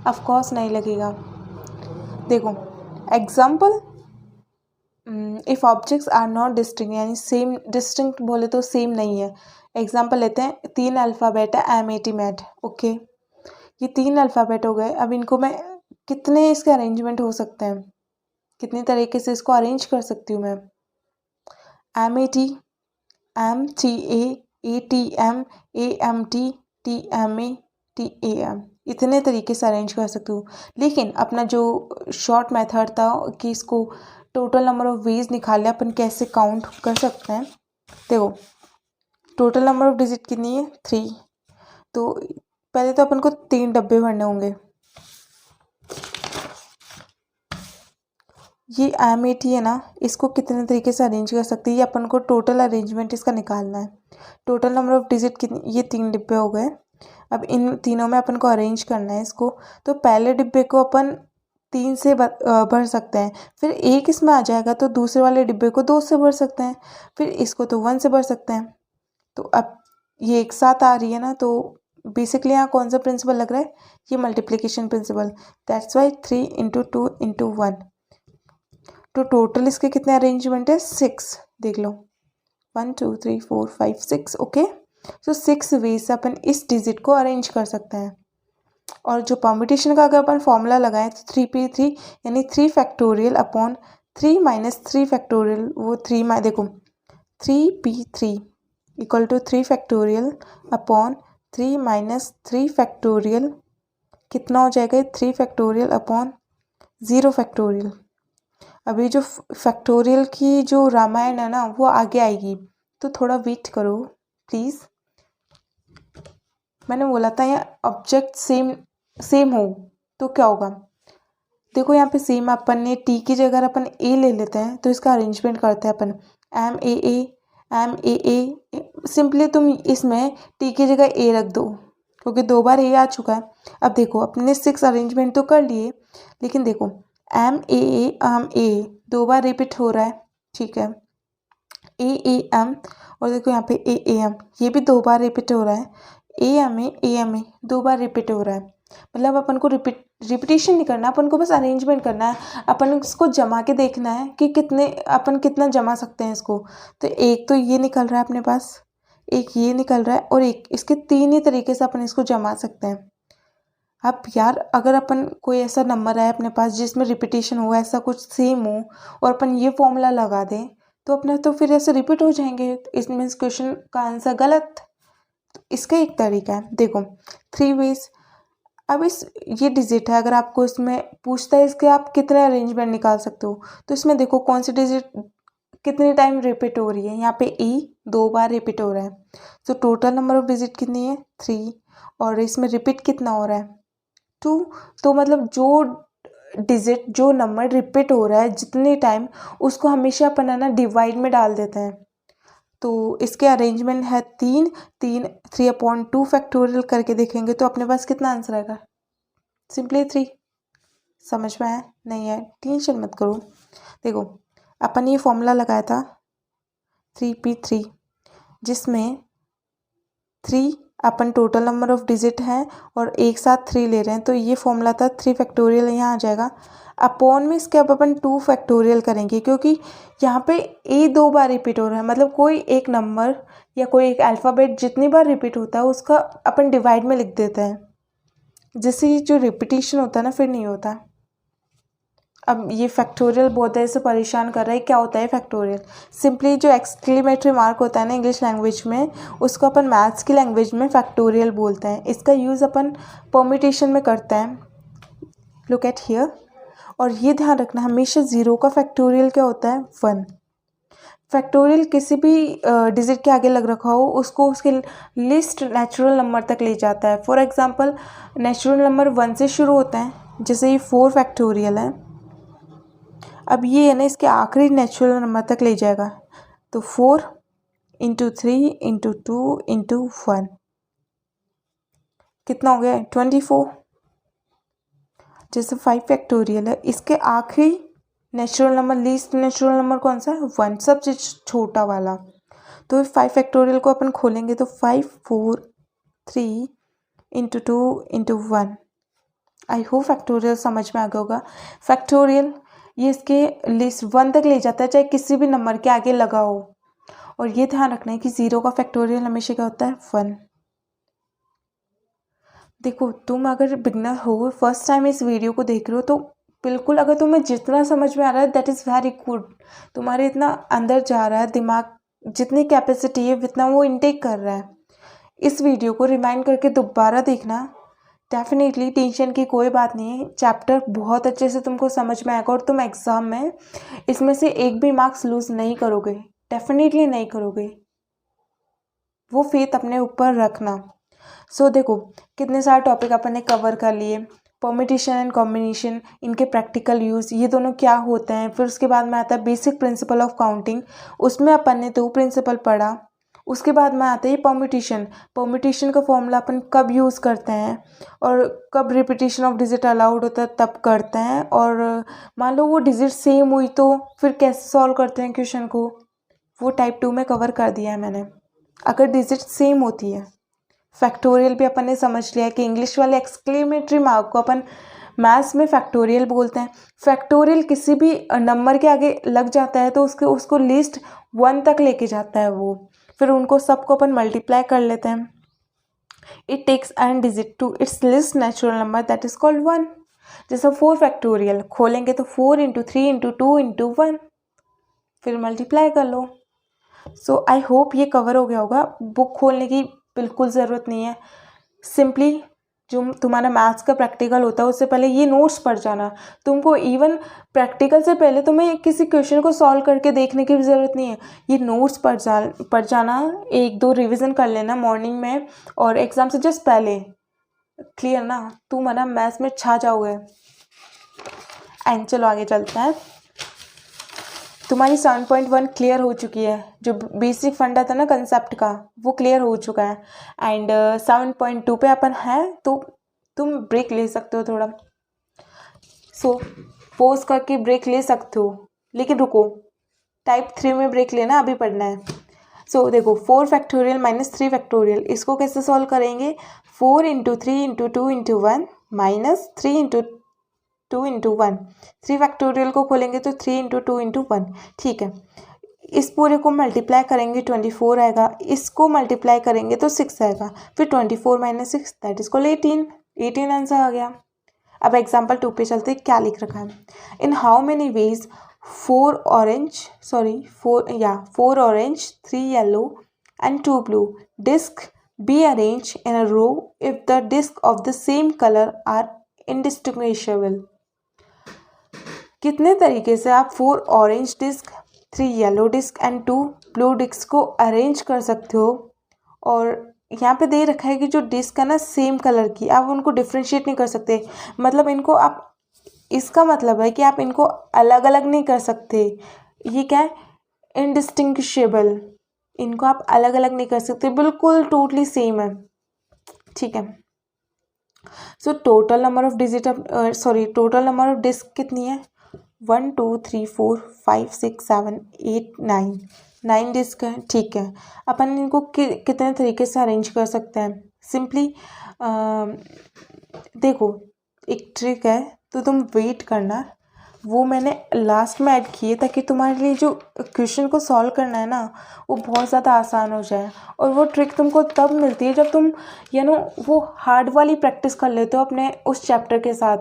Speaker 1: ऑफ कोर्स नहीं लगेगा। देखो example, if objects are not distinct, यानी सेम, डिस्टिंक्ट बोले तो सेम नहीं है। एग्जाम्पल लेते हैं, 3 अल्फ़ाबेट है एम मैट। ओके, ये 3 अल्फ़ाबेट हो गए। अब इनको मैं कितने इसके अरेंजमेंट हो सकते हैं, कितनी तरीके से इसको अरेंज कर सकती हूँ मैं? M T A T M, A M T M A T A M, इतने तरीके से अरेंज कर सकती हूँ। लेकिन अपना जो शॉर्ट मेथड था कि इसको टोटल नंबर ऑफ वेज निकाल लिया, अपन कैसे काउंट कर सकते हैं? देखो टोटल नंबर ऑफ डिजिट कितनी है? 3। तो पहले तो अपन को 3 डब्बे भरने होंगे। ये एम ए टी है ना, इसको कितने तरीके से अरेंज कर सकते हैं, ये अपन को टोटल अरेंजमेंट इसका निकालना है। टोटल नंबर ऑफ डिजिट कितनी? ये 3 डिब्बे हो गए। अब इन तीनों में अपन को अरेंज करना है इसको। तो पहले डिब्बे को अपन 3 से भर सकते हैं, फिर 1 इसमें आ जाएगा तो दूसरे वाले डिब्बे को 2 से भर सकते हैं, फिर इसको तो 1 से भर सकते हैं। तो अब ये एक साथ आ रही है ना, तो बेसिकली यहाँ कौन सा प्रिंसिपल लग रहा है? ये मल्टीप्लिकेशन प्रिंसिपल। That's why 3 × 2 × 1। तो टोटल इसके कितने अरेंजमेंट है? 6। देख लो 1 2 3 4 5 6। ओके, तो 6 वे से अपन इस डिजिट को अरेंज कर सकते हैं। और जो परम्यूटेशन का अगर अपन फॉर्मूला लगाएं तो 3p3 यानी 3 फैक्टोरियल अपॉन 3 माइनस 3 फैक्टोरियल, वो 3 में देखो 3p3 equal to 3 factorial upon 3 minus 3 factorial, कितना हो जाएगा? 3 फैक्टोरियल अपॉन 0 फैक्टोरियल। अभी जो फैक्टोरियल की जो रामायण है ना वो आगे आएगी, तो थोड़ा वेट करो प्लीज़। मैंने बोला था यहाँ ऑब्जेक्ट सेम हो तो क्या होगा? देखो यहाँ पे सेम, अपन ने टी की जगह अपन ए ले लेते हैं, तो इसका अरेंजमेंट करते हैं अपन एम ए ए। सिंपली तुम इसमें टी की जगह ए रख दो, क्योंकि 2 बार ए आ चुका है। अब देखो अपने 6 अरेंजमेंट तो कर लिए, लेकिन देखो एम ए 2 बार रिपीट हो रहा है। ठीक है, ए एम, और देखो यहाँ पे ए एम, ये भी 2 बार रिपीट हो रहा है। A M A 2 bar repeat हो रहा है। मतलब अपन को रिपीटेशन नहीं करना, अपन को बस अरेंजमेंट करना है। अपन इसको जमा के देखना है कि अपन कितना जमा सकते हैं इसको। तो एक तो ये निकल रहा है अपने पास, एक ये निकल रहा है और एक, इसके तीन ही तरीके से अपन इसको जमा सकते हैं। अब यार अगर अपन कोई ऐसा नंबर है अपने पास जिसमें रिपीटेशन हो, ऐसा कुछ सेम हो और अपन ये फॉर्मूला लगा दें तो अपना तो फिर ऐसे रिपीट हो जाएंगे, इट मीन्स क्वेश्चन का आंसर गलत। तो इसका एक तरीका है, देखो 3 वेज। अब ये डिजिट है, अगर आपको इसमें पूछता है इसके आप कितने अरेंजमेंट निकाल सकते हो, तो इसमें देखो कौन सी डिजिट कितने टाइम रिपीट हो रही है। यहाँ पे ई 2 बार रिपीट हो रहा है, तो टोटल नंबर ऑफ डिजिट कितनी है 3, और इसमें रिपीट कितना हो रहा है 2। तो मतलब जो डिजिट, जो नंबर रिपीट हो रहा है जितने टाइम, उसको हमेशा अपन है ना डिवाइड में डाल देते हैं। तो इसके अरेंजमेंट है 3 3/2 फैक्टोरियल करके देखेंगे तो अपने पास कितना आंसर आएगा, सिंपली 3। समझ में आया? नहीं है, टेंशन मत करो। देखो अपन ये फॉर्मूला लगाया था 3p3, जिसमें 3 अपन टोटल नंबर ऑफ डिजिट है और एक साथ 3 ले रहे हैं, तो ये फॉर्मूला था 3 फैक्टोरियल यहाँ आ जाएगा। अपॉन में इसके अब अपन 2 फैक्टोरियल करेंगे, क्योंकि यहाँ पे ए 2 बार रिपीट हो रहा है, मतलब कोई एक नंबर या कोई एक अल्फ़ाबेट जितनी बार रिपीट होता है उसका अपन डिवाइड में लिख देते हैं, जिससे जो रिपीटेशन होता है ना फिर नहीं होता। अब ये फैक्टोरियल बहुत देर से परेशान कर रहा है, क्या होता है फैक्टोरियल? सिंपली जो एक्सक्लेमेटरी मार्क होता है ना इंग्लिश लैंग्वेज में, उसको अपन मैथ्स की लैंग्वेज में फैक्टोरियल बोलते हैं। इसका यूज़ अपन परम्यूटेशन में करते हैं, लुक एट हियर। और ये ध्यान रखना हमेशा 0 का फैक्टोरियल क्या होता है 1। फैक्टोरियल किसी भी डिजिट के आगे लग रखा हो उसको उसके लिस्ट नेचुरल नंबर तक ले जाता है। फॉर एग्जांपल नेचुरल नंबर 1 से शुरू होता है, जैसे ये 4 फैक्टोरियल है। अब ये है ना इसके आखिरी नेचुरल नंबर तक ले जाएगा, तो 4 × 3 × 2 × 1 कितना हो गया 24। जैसे 5 फैक्टोरियल है, इसके आखिरी natural number, least natural number कौन सा है 1, सबसे छोटा वाला। तो 5 फैक्टोरियल को अपन खोलेंगे तो 5 4 3 × 2 × 1। आई होप फैक्टोरियल समझ में आ गया होगा। फैक्टोरियल ये इसके लिस्ट 1 तक ले जाता है, चाहे किसी भी नंबर के आगे लगा हो। और ये ध्यान रखना है कि 0 का फैक्टोरियल हमेशा क्या होता है 1। देखो तुम अगर बिगनर हो, फर्स्ट टाइम इस वीडियो को देख रहे हो, तो बिल्कुल अगर तुम्हें जितना समझ में आ रहा है दैट इज़ वेरी गुड। तुम्हारे इतना अंदर जा रहा है, दिमाग जितनी कैपेसिटी है इतना वो इनटेक कर रहा है। इस वीडियो को रिमाइंड करके दोबारा देखना, डेफिनेटली टेंशन की कोई बात नहीं है। चैप्टर बहुत अच्छे से तुमको समझ में आएगा और तुम एग्ज़ाम में इसमें से एक भी मार्क्स लूज़ नहीं करोगे, डेफिनेटली नहीं करोगे। वो फेथ अपने ऊपर रखना। सो देखो कितने सारे टॉपिक अपन ने कवर कर लिए। परम्यूटेशन एंड कॉम्बिनेशन, इनके प्रैक्टिकल यूज़, ये दोनों क्या होते हैं। फिर उसके बाद में आता है बेसिक प्रिंसिपल ऑफ काउंटिंग, उसमें अपन ने 2 प्रिंसिपल पढ़ा। उसके बाद में आता है परम्यूटेशन। परम्यूटेशन का फॉर्मूला अपन कब यूज़ करते हैं और कब रिपीटेशन ऑफ डिजिट अलाउड होता है तब करते हैं। और मान लो वो डिजिट सेम हुई तो फिर कैसे सॉल्व करते हैं क्वेश्चन को, वो टाइप 2 में कवर कर दिया है मैंने। अगर डिजिट सेम होती है, फैक्टोरियल भी अपन ने समझ लिया है कि इंग्लिश वाले एक्सक्लेमेटरी मार्क को अपन मैथ्स में फैक्टोरियल बोलते हैं। फैक्टोरियल किसी भी नंबर के आगे लग जाता है तो उसको लिस्ट 1 तक लेके जाता है वो, फिर उनको सबको अपन मल्टीप्लाई कर लेते हैं। It takes n digit to its list natural number that is called 1। जैसे 4 फैक्टोरियल खोलेंगे तो 4 × 3 × 2 × 1, फिर मल्टीप्लाई कर लो। सो आई होप ये कवर हो गया होगा। बुक खोलने की बिल्कुल ज़रूरत नहीं है, सिंपली जो तुम्हारा मैथ्स का प्रैक्टिकल होता है उससे पहले ये नोट्स पढ़ जाना। तुमको इवन प्रैक्टिकल से पहले तुम्हें किसी क्वेश्चन को सॉल्व करके देखने की भी ज़रूरत नहीं है, ये नोट्स पढ़ जाना। 1-2 रिवीजन कर लेना मॉर्निंग में और एग्ज़ाम से जस्ट पहले, क्लियर ना, तुम है ना मैथ्स में छा जाओगे। एंड चलो आगे चलते हैं। तुम्हारी 7.1 क्लियर हो चुकी है, जो बेसिक फंडा था ना कंसेप्ट का वो क्लियर हो चुका है। एंड 7.2 पे अपन है, तो तुम ब्रेक ले सकते हो थोड़ा। सो पोज करके ब्रेक ले सकते हो, लेकिन रुको, टाइप 3 में ब्रेक लेना, अभी पढ़ना है। सो देखो 4 फैक्टोरियल माइनस 3 फैक्टोरियल, इसको कैसे सॉल्व करेंगे। 4 × 3 × 2 × 1 माइनस 3 × 2 × 1। 3 फैक्टोरियल को खोलेंगे तो 3 × 2 × 1, ठीक है। इस पूरे को मल्टीप्लाई करेंगे 24 आएगा, इसको मल्टीप्लाई करेंगे तो 6 आएगा, फिर 24 minus 6 that is called 18 answer आ गया। अब एग्जाम्पल 2 पे चलते क्या लिख रखा है। In how many ways 4 orange 3 yellow and 2 blue discs be arranged in a row if the discs of the same color are indistinguishable। कितने तरीके से आप 4 orange disc, 3 yellow disc and 2 blue disc को अरेंज कर सकते हो। और यहाँ पे दे रखा है कि जो डिस्क है ना सेम कलर की, आप उनको डिफ्रेंशिएट नहीं कर सकते। मतलब इनको आप, इसका मतलब है कि आप इनको अलग अलग नहीं कर सकते। ये क्या है, इनडिस्टिंग्विशेबल, इनको आप अलग अलग नहीं कर सकते, बिल्कुल टोटली सेम है, ठीक है। So total number of disc कितनी है, 1 2 3 4 5 6 7 8 9 डिस्क है, ठीक है। अपन इनको कितने तरीके से अरेंज कर सकते हैं, सिंपली देखो एक ट्रिक है, तो तुम वेट करना, वो मैंने लास्ट में ऐड की है ताकि तुम्हारे लिए जो क्वेश्चन को सॉल्व करना है ना वो बहुत ज़्यादा आसान हो जाए। और वो ट्रिक तुमको तब मिलती है जब तुम वो हार्ड वाली प्रैक्टिस कर लेते हो अपने उस चैप्टर के साथ,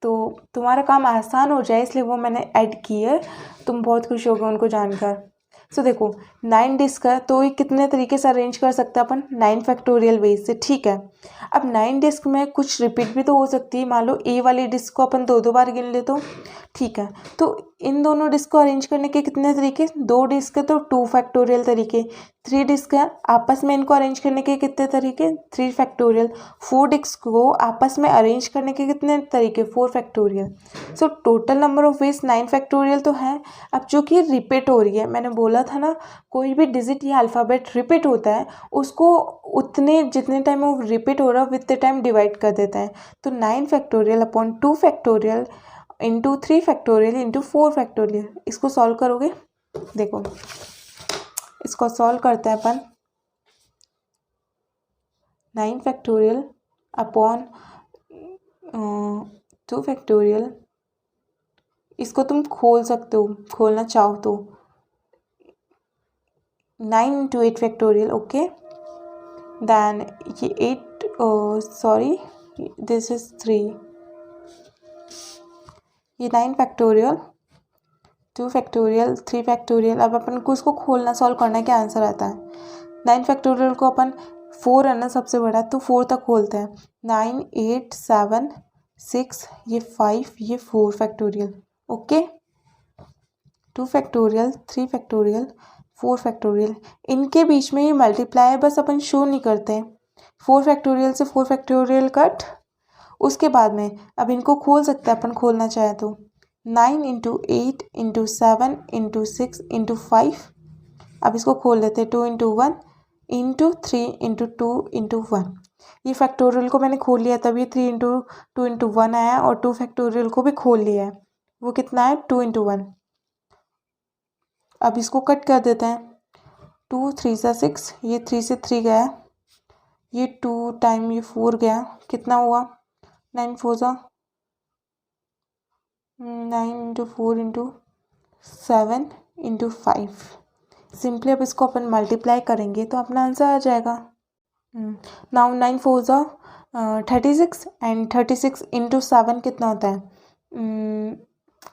Speaker 1: तो तुम्हारा काम आसान हो जाए, इसलिए वो मैंने ऐड की है। तुम बहुत खुश होगे उनको जानकर। सो देखो 9 डिस्क है, तो ये कितने तरीके से अरेंज कर सकते हैं अपन, 9 फैक्टोरियल वेज से, ठीक है। अब 9 डिस्क में कुछ रिपीट भी तो हो सकती है, मान लो ए वाली डिस्क को अपन 2 बार गिन ले तो, ठीक है। तो इन दोनों डिस्क को अरेंज करने के कितने तरीके, 2 डिस्क है तो 2 फैक्टोरियल तरीके, 3 डिस्क है आपस में इनको अरेंज करने के कितने तरीके, 3 फैक्टोरियल, 4 डिस्क को आपस में अरेंज करने के कितने तरीके, 4 factorial. So total number of veg 9 factorial तो है। अब जो कि रिपीट हो रही है, मैंने बोला था ना कोई भी डिजिट या अल्फ़ाबेट रिपीट होता है उसको उतने जितने टाइम वो रिपीट हो रहा है विद द टाइम डिवाइड कर देते हैं। तो 9 factorial upon 2 factorial into 3 factorial into 4 factorial, इसको सॉल्व करोगे, देखो इसको सॉल्व करते हैं अपन। 9 फैक्टोरियल अपॉन 2 फैक्टोरियल, इसको तुम खोल सकते हो, खोलना चाहो तो, 9 इंटू 8 फैक्टोरियल, ओके। देन ये 8 सॉरी दिस इज 3, ये 9 फैक्टोरियल, 2 फैक्टोरियल, 3 फैक्टोरियल। अब अपन को इसको खोलना, सॉल्व करना, क्या आंसर आता है। 9 फैक्टोरियल को अपन 4 है ना सबसे बड़ा, तो 4 तक खोलते हैं, 9 8 7 6, ये 5, ये 4 factorial, okay. 2 factorial, 3 factorial, 4 factorial, इनके बीच में ये मल्टीप्लाई है, बस अपन शो नहीं करते। 4 फैक्टोरियल से 4 फैक्टोरियल कट, उसके बाद में अब इनको खोल सकते हैं अपन, खोलना चाहे तो, 9 इंटू 8 इंटू 7 इंटू 6 इंटू 5। अब इसको खोल लेते हैं, 2 इंटू 1 इंटू 3 इंटू 2 इंटू 1। ये फैक्टोरियल को मैंने खोल लिया, तब ये 3 इंटू 2 इंटू 1 आया, और 2 फैक्टोरियल को भी खोल लिया है, वो कितना है 2 इंटू 1। अब इसको कट कर देते हैं, 2 3 से 6, ये 3 से 3 गया, ये 2 टाइम ये 4 गया, कितना हुआ 9 4 जा 9 इंटू 4 इंटू 7 इंटू 5। सिंपली अब इसको अपन मल्टीप्लाई करेंगे तो अपना आंसर आ जाएगा। नाउ 9 4 जा 36 एंड 36 इंटू 7 कितना होता है,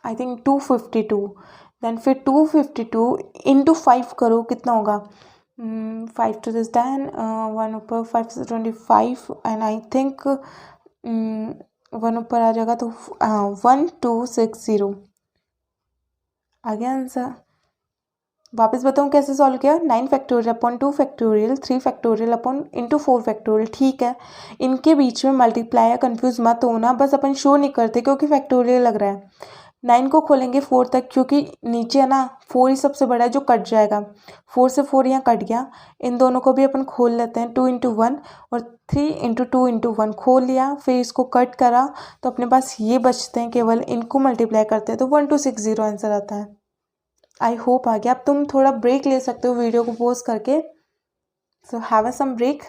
Speaker 1: आई थिंक 252। देन फिर 252 इंटू 5 करो, कितना होगा, 5 टू दिस 10, 1 ऊपर 5 से 25, एंड आई थिंक 1 ऊपर आ जाएगा तो 1260 आ गया आंसर। वापस बताऊँ कैसे सॉल्व किया, 9 factorial upon 2 factorial, 3 factorial upon into 4 factorial, ठीक है। इनके बीच में मल्टीप्लाई है, कन्फ्यूज मत होना, बस अपन शो नहीं करते क्योंकि फैक्टोरियल लग रहा है। 9 को खोलेंगे 4 तक, क्योंकि नीचे है ना 4 ही सबसे बड़ा है जो कट जाएगा, 4 से 4 यहाँ कट गया। इन दोनों को भी अपन खोल लेते हैं, 2 इंटू 1 और 3 इंटू 2 इंटू 1 खोल लिया, फिर इसको कट करा तो अपने पास ये बचते हैं, केवल इनको मल्टीप्लाई करते हैं तो 1260 आंसर आता है। आई होप आ गया। अब तुम थोड़ा ब्रेक ले सकते हो वीडियो को पॉज करके, so have a some break,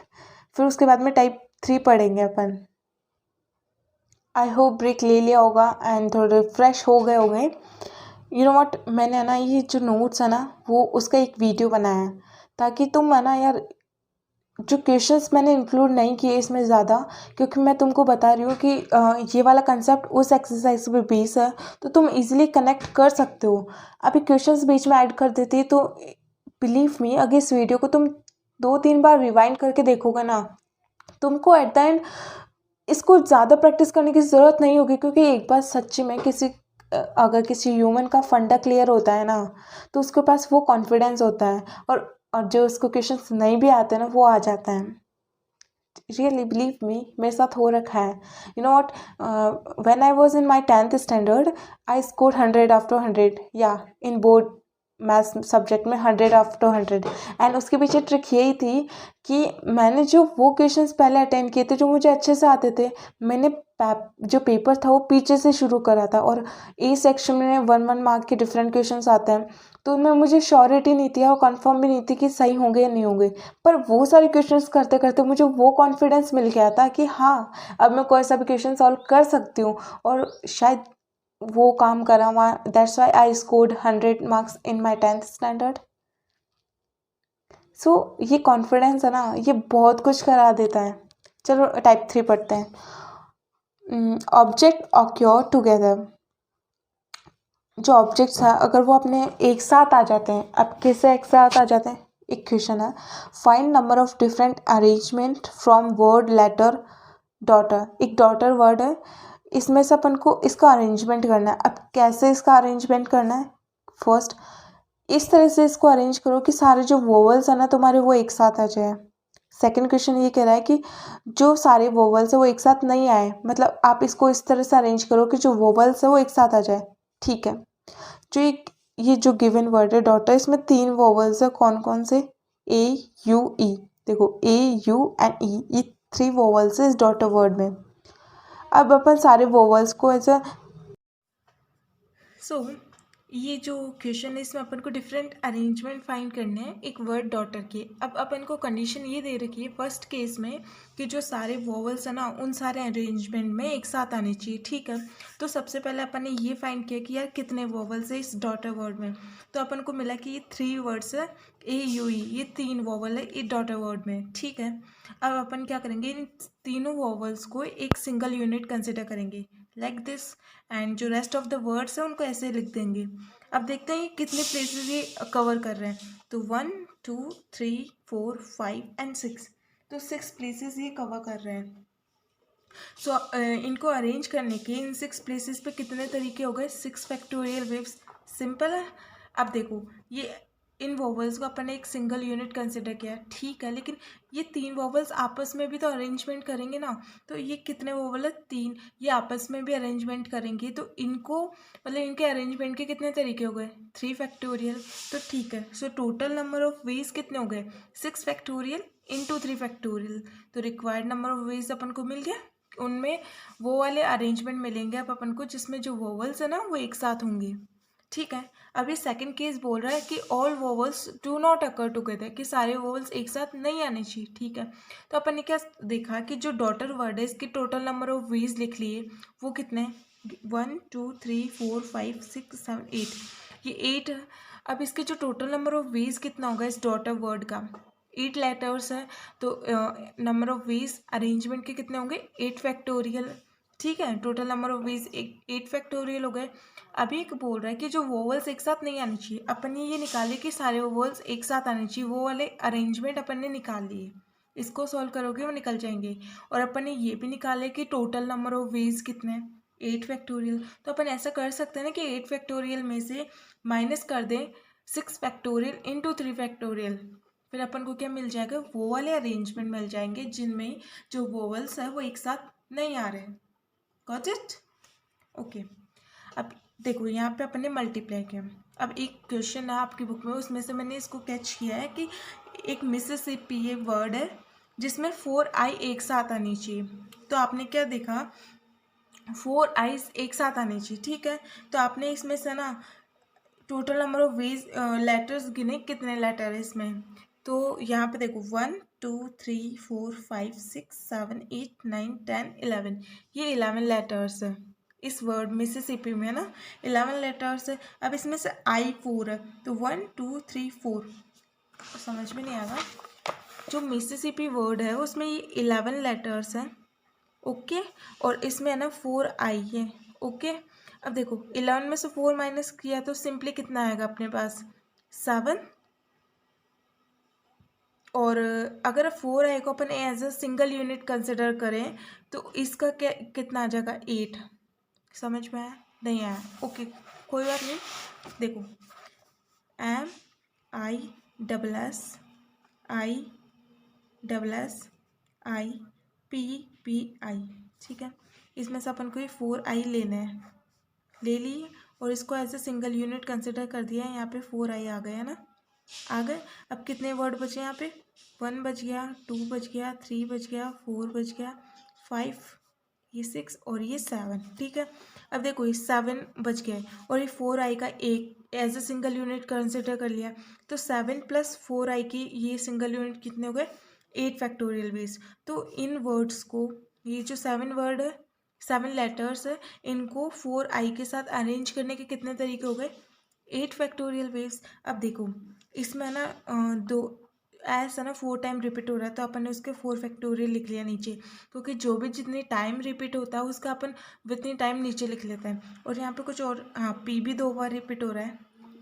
Speaker 1: फिर उसके बाद में टाइप 3 पढ़ेंगे अपन। आई होप ब्रेक ले लिया होगा एंड थोड़े फ्रेश हो गए होंगे। यू नो व्हाट, मैंने ना ये जो नोट्स है ना वो उसका एक वीडियो बनाया है, ताकि तुम है ना यार जो क्वेश्चंस मैंने इंक्लूड नहीं किए इसमें ज़्यादा, क्योंकि मैं तुमको बता रही हूँ कि ये वाला कंसेप्ट उस एक्सरसाइज पे बेस है, तो तुम इजीली कनेक्ट कर सकते हो। अभी क्वेश्चंस बीच में ऐड कर देती तो बिलीव मी, अगर इस वीडियो को तुम 2-3 बार रिवाइंड करके देखोगे ना, तुमको एट द एंड इसको ज़्यादा प्रैक्टिस करने की ज़रूरत नहीं होगी, क्योंकि एक बार सच्ची में अगर किसी ह्यूमन का फंडा क्लियर होता है ना, तो उसके पास वो कॉन्फिडेंस होता है, और जो उसको क्वेश्चंस नहीं भी आते ना वो आ जाता है। रियली बिलीव मी, मेरे साथ हो रखा है। You know what, when I was in my 10th standard, I score 100 after 100, या इन बोर्ड मैथ्स सब्जेक्ट में 100 आफ्टर 100। एंड उसके पीछे ट्रिक यही थी कि मैंने जो वो क्वेश्चंस पहले अटेंड किए थे जो मुझे अच्छे से आते थे, मैंने जो पेपर था वो पीछे से शुरू करा था, और ए सेक्शन में 1-1 मार्क के डिफरेंट क्वेश्चंस आते हैं, तो उनमें मुझे श्योरिटी नहीं थी और कंफर्म भी नहीं थी कि सही होंगे या नहीं होंगे। पर वो सारे क्वेश्चंस करते करते मुझे वो कॉन्फिडेंस मिल गया था कि हाँ, अब मैं कोई सा भी क्वेश्चन सॉल्व कर सकती हूँ, और शायद वो काम करा वहाँ। That's why I scored 100 marks in my 10th standard. So ये कॉन्फिडेंस है ना, ये बहुत कुछ करा देता है। चलो टाइप 3 पढ़ते हैं। Object occur together. जो ऑब्जेक्ट्स हैं अगर वो अपने एक साथ आ जाते हैं, अब कैसे एक साथ आ जाते हैं, एक क्वेश्चन है, find number of different arrangement from word letter daughter. एक डॉटर वर्ड है, इसमें से अपन को इसका अरेंजमेंट करना है। अब कैसे इसका अरेंजमेंट करना है, फर्स्ट इस तरह से इसको अरेंज करो कि सारे जो वोवल्स है ना तुम्हारे वो एक साथ आ जाए। सेकंड क्वेश्चन ये कह रहा है कि जो सारे वोवल्स है वो एक साथ नहीं आए, मतलब आप इसको इस तरह से अरेंज करो कि जो वोवल्स है वो एक साथ आ जाए। ठीक है, जो ये जो गिवन वर्ड है डॉटर, इसमें 3 वोवल्स है, कौन कौन से, ए यू ई। देखो ए यू एंड ई, ये 3 वोवल्स है इस डॉटर वर्ड में। अब अपन सारे वोवल्स को ऐसा, सो ये जो क्वेश्चन है इसमें अपन को डिफरेंट अरेंजमेंट फाइंड करने हैं एक वर्ड डॉटर के। अब अपन को कंडीशन ये दे रखी है फर्स्ट केस में कि जो सारे वोवल्स है ना उन सारे अरेंजमेंट में एक साथ आने चाहिए। ठीक है, तो सबसे पहले अपन ने ये फाइंड किया कि यार कितने वोवल्स है इस डॉटर वर्ड में, तो अपन को मिला कि ये 3 वर्ड्स है, ए यू ई, ये 3 वोवल है इस डॉटर वर्ड में। ठीक है, अब अपन क्या करेंगे, इन तीनों वोवल्स को एक सिंगल यूनिट कंसिडर करेंगे लाइक दिस, एंड जो रेस्ट ऑफ द वर्ड्स है उनको ऐसे लिख देंगे। अब देखते हैं कितने प्लेसेस ये कवर कर रहे हैं, तो 1 2 3 4 5 एंड 6, तो 6 प्लेसेस ये कवर कर रहे हैं। सो इनको अरेंज करने के इन 6 प्लेसेस पे कितने तरीके हो गए, 6 फैक्टोरियल वेव्स। सिंपल है। अब देखो ये इन वोवल्स को अपन ने एक सिंगल यूनिट कंसिडर किया, ठीक है, लेकिन ये 3 वोवल्स आपस में भी तो अरेंजमेंट करेंगे ना, तो ये कितने वोवल है, 3, ये आपस में भी अरेंजमेंट करेंगे, तो इनको मतलब इनके अरेंजमेंट के कितने तरीके हो गए, 3 फैक्टोरियल। तो ठीक है, so total number of veg कितने हो गए, 6 फैक्टोरियल इंटू 3 फैक्टोरियल, तो रिक्वायर्ड नंबर ऑफ वेज अपन को मिल गया। उनमें वो वाले अरेंजमेंट मिलेंगे अब अपन को जिसमें जो वोवल्स है ना वो एक साथ होंगे। ठीक है, अब ये सेकंड केस बोल रहा है कि all vowels do not occur together, कि सारे वोवल्स एक साथ नहीं आने चाहिए। ठीक है, तो अपन ने क्या देखा कि जो डॉटर वर्ड है इसके टोटल नंबर ऑफ वेज लिख लिए, वो कितने, 1 2 3 4 5 6 7 8, ये 8 है। अब इसके जो टोटल नंबर ऑफ वेज कितना होगा इस डॉटर वर्ड का, 8 लेटर्स है, तो नंबर ऑफ वेज अरेंजमेंट के कितने होंगे, 8 फैक्टोरियल। ठीक है, total number of veg 8 factorial हो गए। अभी एक बोल रहा है कि जो वोवल्स एक साथ नहीं आनी चाहिए, अपन ने ये निकाले कि सारे वोवल्स एक साथ आने चाहिए, वो वाले अरेंजमेंट अपन ने निकाल लिए, इसको सॉल्व करोगे वो निकल जाएंगे। और अपन ने ये भी निकाले कि टोटल नंबर ऑफ वेज कितने हैं, 8 फैक्टोरियल। तो अपन ऐसा कर सकते हैं ना कि 8 फैक्टोरियल में से माइनस कर दें 6 फैक्टोरियल इंटू 3 फैक्टोरियल, फिर अपन को क्या मिल जाएगा, वो वाले अरेंजमेंट मिल जाएंगे जिनमें जो वोवल्स है वो एक साथ नहीं आ रहे। Got it? ओके, अब देखो यहाँ पे अपन ने मल्टीप्लाई किया। अब एक क्वेश्चन है आपकी बुक में, उसमें से मैंने इसको कैच किया है कि एक मिसिसिपी ये वर्ड है जिसमें 4 आई एक साथ आनी चाहिए। तो आपने क्या देखा, 4 आईज एक साथ आनी चाहिए। ठीक है, तो आपने इसमें से ना total number of veg letters गिने, कितने लेटर है इसमें, तो यहाँ पे देखो 1 2 3 4 5 6 7 8 9 10 11, ये 11 लेटर्स है। इस वर्ड मिसिसिपी में ना 11 लेटर्स है। अब इसमें से आई 4 है, तो 1 2 3 4 समझ में नहीं आएगा। जो मिसिसिपी वर्ड है उसमें ये 11 लेटर्स हैं, ओके। और इसमें है ना 4 आई है, ओके। अब देखो 11 में से 4 माइनस किया तो सिंपली कितना आएगा अपने पास 7। और अगर 4 आई को अपन as a single unit consider करें तो इसका क्या कितना आ जाएगा 8। समझ में आया नहीं आया, ओके कोई बात नहीं। देखो M I double S I double S I P P I, ठीक है। इसमें से अपन को ये 4 आई लेना है, ले लिए और इसको as a single unit consider कर दिया है। यहाँ पे 4 आई आ गया ना, आ गए। अब कितने वर्ड बचे यहाँ पे 1 बच गया, 2 बच गया, 3 बच गया, 4 बच गया, 5, ये 6 और ये 7, ठीक है। अब देखो ये 7 बच गए और ये 4 आई का एक as a single unit consider कर लिया, तो 7 प्लस 4 आई की ये सिंगल यूनिट कितने हो गए 8 फैक्टोरियल बेस। तो इन वर्ड्स को, ये जो 7 वर्ड है 7 लेटर्स है, इनको 4 आई के साथ अरेंज करने के कितने तरीके हो गए 8 फैक्टोरियल वेव्स। अब देखो इसमें ना दो ऐसा ना 4 टाइम रिपीट हो रहा है, तो अपन ने उसके 4 फैक्टोरियल लिख लिया नीचे, क्योंकि जो भी जितनी टाइम रिपीट होता है उसका अपन उतनी टाइम नीचे लिख लेते हैं। और यहाँ पे कुछ और, हाँ पी भी 2 बार रिपीट हो रहा है,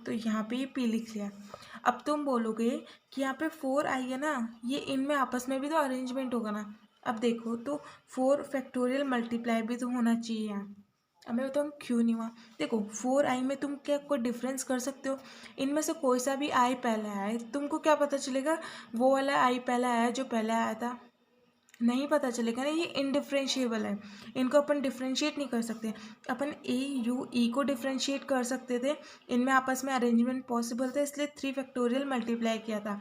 Speaker 1: तो यहाँ पे ये पी लिख लिया। अब तुम बोलोगे कि यहाँ पे 4 आई है ना, ये इनमें आपस में भी तो अरेंजमेंट होगा ना। अब देखो तो 4 फैक्टोरियल मल्टीप्लाई भी तो होना चाहिए यहाँ। अब मैं बताऊँ क्यों नहीं हुआ। देखो 4 आई में तुम क्या कोई डिफरेंस कर सकते हो, इनमें से कोई सा भी आई पहले आए, तुमको क्या पता चलेगा वो वाला आई पहला आया जो पहले आया था, नहीं पता चलेगा ना। ये इनडिफ्रेंशिएबल है, इनको अपन डिफ्रेंशिएट नहीं कर सकते। अपन ए यू ई को डिफ्रेंशिएट कर सकते थे, इनमें आपस में अरेंजमेंट पॉसिबल था, इसलिए 3 फैक्टोरियल मल्टीप्लाई किया था।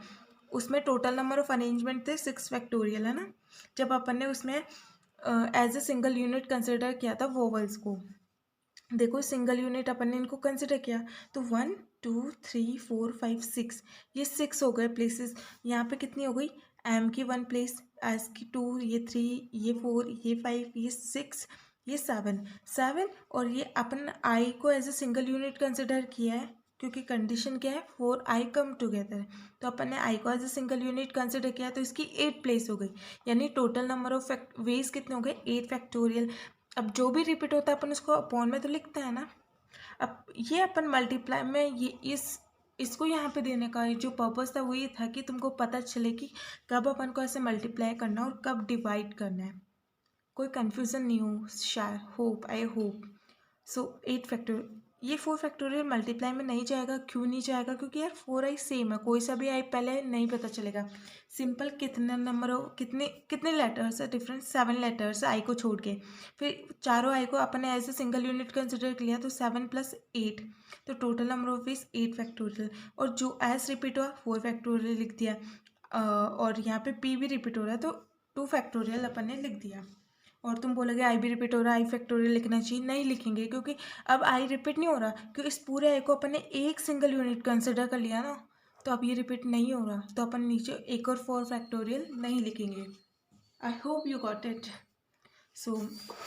Speaker 1: उसमें टोटल नंबर ऑफ अरेंजमेंट थे 6 फैक्टोरियल, है ना। जब अपन ने उसमें as a single unit consider किया था वोवल्स को, देखो सिंगल यूनिट अपन ने इनको कंसिडर किया, तो 1 2 3 4 5 6, ये 6 हो गए प्लेसेस। यहाँ पे कितनी हो गई एम की 1 प्लेस, एस की 2, ये 3, ये 4, ये 5, ये 6, ये 7 और ये अपन आई को as a single unit consider किया है, क्योंकि कंडीशन क्या है 4 आई कम टुगेदर, तो अपन ने आई को as a single unit consider किया, तो इसकी 8 प्लेस हो गई, यानी टोटल नंबर ऑफ वेज कितने हो गए 8 फैक्टोरियल। अब जो भी रिपीट होता है अपन उसको अपॉन में तो लिखते हैं ना। अब ये अपन मल्टीप्लाई में ये इसको यहाँ पे देने का जो पर्पस था वो ये था कि तुमको पता चले कि कब अपन को ऐसे मल्टीप्लाई करना और कब डिवाइड करना है, कोई कन्फ्यूज़न नहीं हो शायद, hope I hope so. 8 factorial, ये 4 फैक्टोरियल मल्टीप्लाई में नहीं जाएगा, क्यों नहीं जाएगा, क्योंकि यार 4 आई सेम है, कोई सा भी आई पहले नहीं पता चलेगा। सिंपल कितने नंबर हो, कितने कितने लेटर्स है डिफरेंट, 7 लेटर्स आई को छोड़ के, फिर चारों आई को अपन ने as a single unit consider किया, तो 7 प्लस 8, तो total number of is 8 factorial. और जो एस रिपीट हुआ 4 फैक्टोरियल लिख दिया, और यहाँ पे पी भी रिपीट हो रहा है तो 2 फैक्टोरियल अपन ने लिख दिया। और तुम बोलोगे आई भी रिपीट हो रहा है, आई फैक्टोरियल लिखना चाहिए, नहीं लिखेंगे, क्योंकि अब आई रिपीट नहीं हो रहा, क्योंकि इस पूरे आई को अपन ने एक सिंगल यूनिट कंसिडर कर लिया ना, तो अब ये रिपीट नहीं हो रहा, तो अपन नीचे एक और 4 फैक्टोरियल नहीं लिखेंगे। I hope you got it. So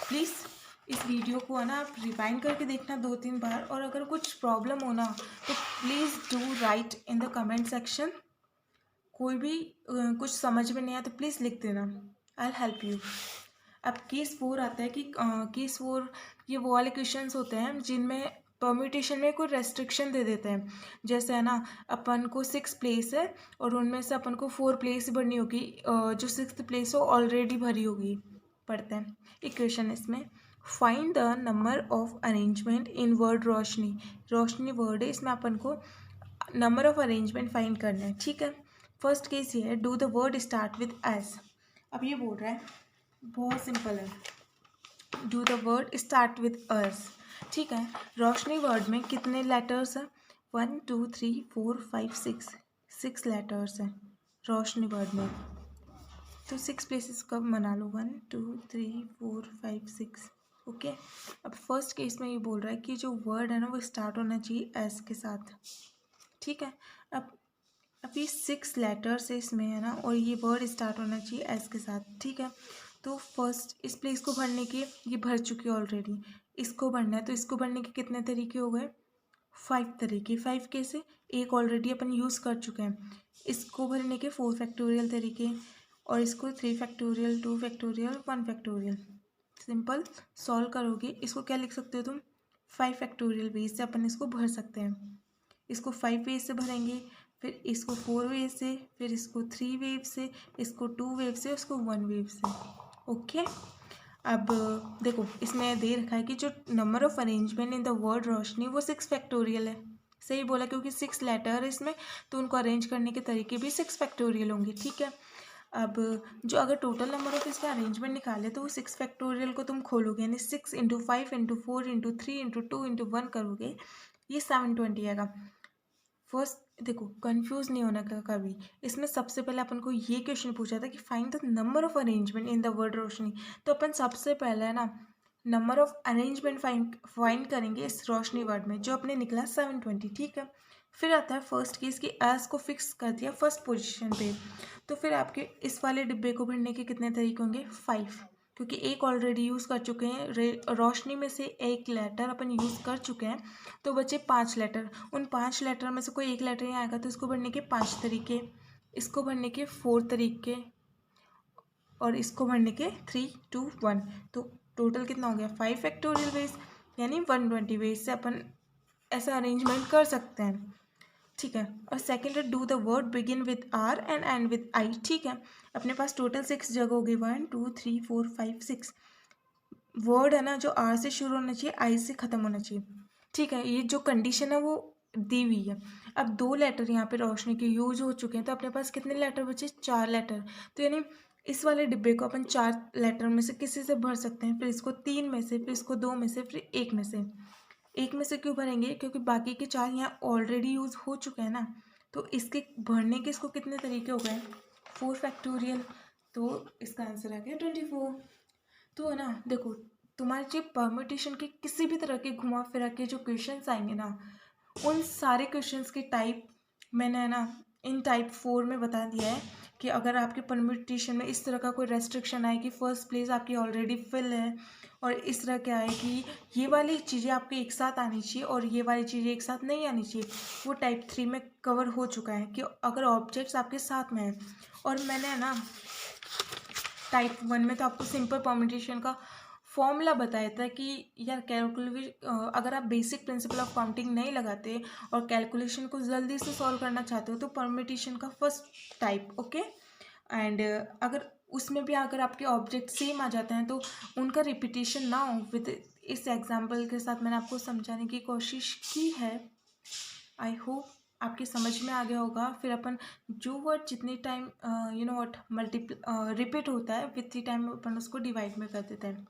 Speaker 1: please इस वीडियो को है ना आप रिवाइंड करके देखना 2-3 बार, और अगर कुछ प्रॉब्लम हो ना तो please do right in the comment section. कोई भी कुछ समझ में नहीं आया तो प्लीज़ लिख देना, आई हेल्प यू। अब केस 4 आता है कि केस 4 ये वो वाले क्वेश्चंस होते हैं जिनमें परम्यूटेशन में कोई रेस्ट्रिक्शन दे देते हैं। जैसे है ना अपन को 6 प्लेस है और उनमें से अपन को 4 प्लेस भरनी होगी, जो 6th प्लेस हो ऑलरेडी भरी होगी। पढ़ते हैं एक क्वेश्चन इसमें, find the number of arrangement in word Roshni. Roshni word है, इसमें अपन को नंबर ऑफ अरेंजमेंट फाइंड करना है, ठीक है। फर्स्ट केस ये है, do the word start with S. अब ये बोल रहा है, बहुत सिंपल है, do the word start with us, ठीक है। रोशनी वर्ड में कितने लेटर्स हैं 1 2 3 4 5 6 लेटर्स हैं रोशनी वर्ड में, तो 6 प्लेसेस कब बना लो 1 2 3 4 5 6, ओके। अब फर्स्ट केस में ये बोल रहा है कि जो वर्ड है ना वो स्टार्ट होना चाहिए एस के साथ, ठीक है। अब ये 6 लेटर्स है इसमें, है ना, और ये वर्ड स्टार्ट होना चाहिए एस के साथ, ठीक है। तो फर्स्ट इस प्लेस को भरने के ये भर चुकी है ऑलरेडी, इसको भरना है तो इसको भरने के कितने तरीके हो गए, 5 तरीके। 5 कैसे, एक ऑलरेडी अपन यूज़ कर चुके हैं। इसको भरने के 4 फैक्टोरियल तरीके, और इसको 3 factorial, 2 factorial, 1 factorial. Simple solve करोगे इसको क्या लिख सकते हो तुम, 5 फैक्टोरियल वेज से अपन इसको भर सकते हैं। इसको 5 वेज से भरेंगे, फिर इसको 4 वेव से, फिर इसको 3 वेव से, इसको 2 वेव से, इसको 1 वेव से। ओके, अब देखो इसमें दे रखा है कि जो number of arrangement in the word Roshni वो 6 फैक्टोरियल है। सही बोला, क्योंकि 6 लेटर है इसमें, तो उनको अरेंज करने के तरीके भी 6 फैक्टोरियल होंगे। ठीक है, अब जो अगर टोटल नंबर ऑफ इसका अरेंजमेंट निकाले तो वो 6 फैक्टोरियल को तुम खोलोगे, यानी 6 into 5 into 4 into 3 into 2 into 1 करोगे, ये 720 आएगा। फर्स्ट देखो, कंफ्यूज नहीं होना का कभी। इसमें सबसे पहले अपन को ये क्वेश्चन पूछा था कि find the number of arrangement in the word Roshni, तो अपन सबसे पहले है ना नंबर ऑफ अरेंजमेंट फाइंड करेंगे इस रोशनी वर्ड में, जो अपने निकला 720। ठीक है, फिर आता है फर्स्ट केस कि एस को फिक्स कर दिया फर्स्ट पोजीशन पे, तो फिर आपके इस वाले डिब्बे को भरने के कितने तरीके होंगे, 5, क्योंकि एक ऑलरेडी यूज़ कर चुके हैं। रोशनी में से एक लेटर अपन यूज़ कर चुके हैं, तो बचे 5 लेटर। उन 5 लेटर में से कोई एक लेटर ही आएगा, तो इसको भरने के 5 तरीके, इसको भरने के 4 तरीके, और इसको भरने के 3 2 1। तो टोटल कितना हो गया, 5 फैक्टोरियल वेज, यानी 120 वेज से अपन ऐसा अरेंजमेंट कर सकते हैं। ठीक है, और सेकेंड है do the word begin with R and end with I. ठीक है, अपने पास टोटल 6 जगह होगी, 1 2 3 4 5 6 वर्ड है ना, जो आर से शुरू होना चाहिए, आई से ख़त्म होना चाहिए। ठीक है, ये जो कंडीशन है वो दी हुई है। अब 2 लेटर यहाँ पे रोशनी के यूज हो चुके हैं, तो अपने पास कितने लेटर बचे, 4 लेटर। तो यानी इस वाले डिब्बे को अपन 4 लेटर में से किसी से भर सकते हैं, फिर इसको 3 में से, फिर इसको 2 में से, फिर 1 में से। 1 में से क्यों भरेंगे, क्योंकि बाकी के 4 यहाँ ऑलरेडी यूज़ हो चुके हैं ना, तो इसके भरने के इसको कितने तरीके हो गए, 4 फैक्टोरियल। तो इसका आंसर आ गया 24। तो है ना, देखो तुम्हारे जो परम्यूटेशन के किसी भी तरह के घुमा फिरा के जो क्वेश्चंस आएंगे ना, उन सारे क्वेश्चंस के टाइप मैंने है ना इन टाइप 4 में बता दिया है, कि अगर आपके परम्यूटेशन में इस तरह का कोई रेस्ट्रिक्शन आए कि फर्स्ट प्लेस आपकी ऑलरेडी फिल है, और इस तरह क्या है कि ये वाली चीज़ें आपके एक साथ आनी चाहिए और ये वाली चीज़ें एक साथ नहीं आनी चाहिए, वो टाइप 3 में कवर हो चुका है, कि अगर ऑब्जेक्ट्स आपके साथ में हैं। और मैंने है ना टाइप 1 में तो आपको सिंपल परम्यूटेशन का फॉर्मूला बताया था कि यार अगर आप बेसिक प्रिंसिपल ऑफ काउंटिंग नहीं लगाते और कैलकुलेशन को जल्दी से सॉल्व करना चाहते हो, तो परम्यूटेशन का फर्स्ट टाइप, ओके। एंड अगर उसमें भी अगर आपके ऑब्जेक्ट सेम आ जाते हैं, तो उनका रिपीटेशन ना हो। विद इस एग्जाम्पल के साथ मैंने आपको समझाने की कोशिश की है। आई होप आपके समझ में आ गया होगा। फिर अपन जो वर्ड जितने time you know what repeat होता है, विथ टाइम अपन उसको डिवाइड में कर देते हैं।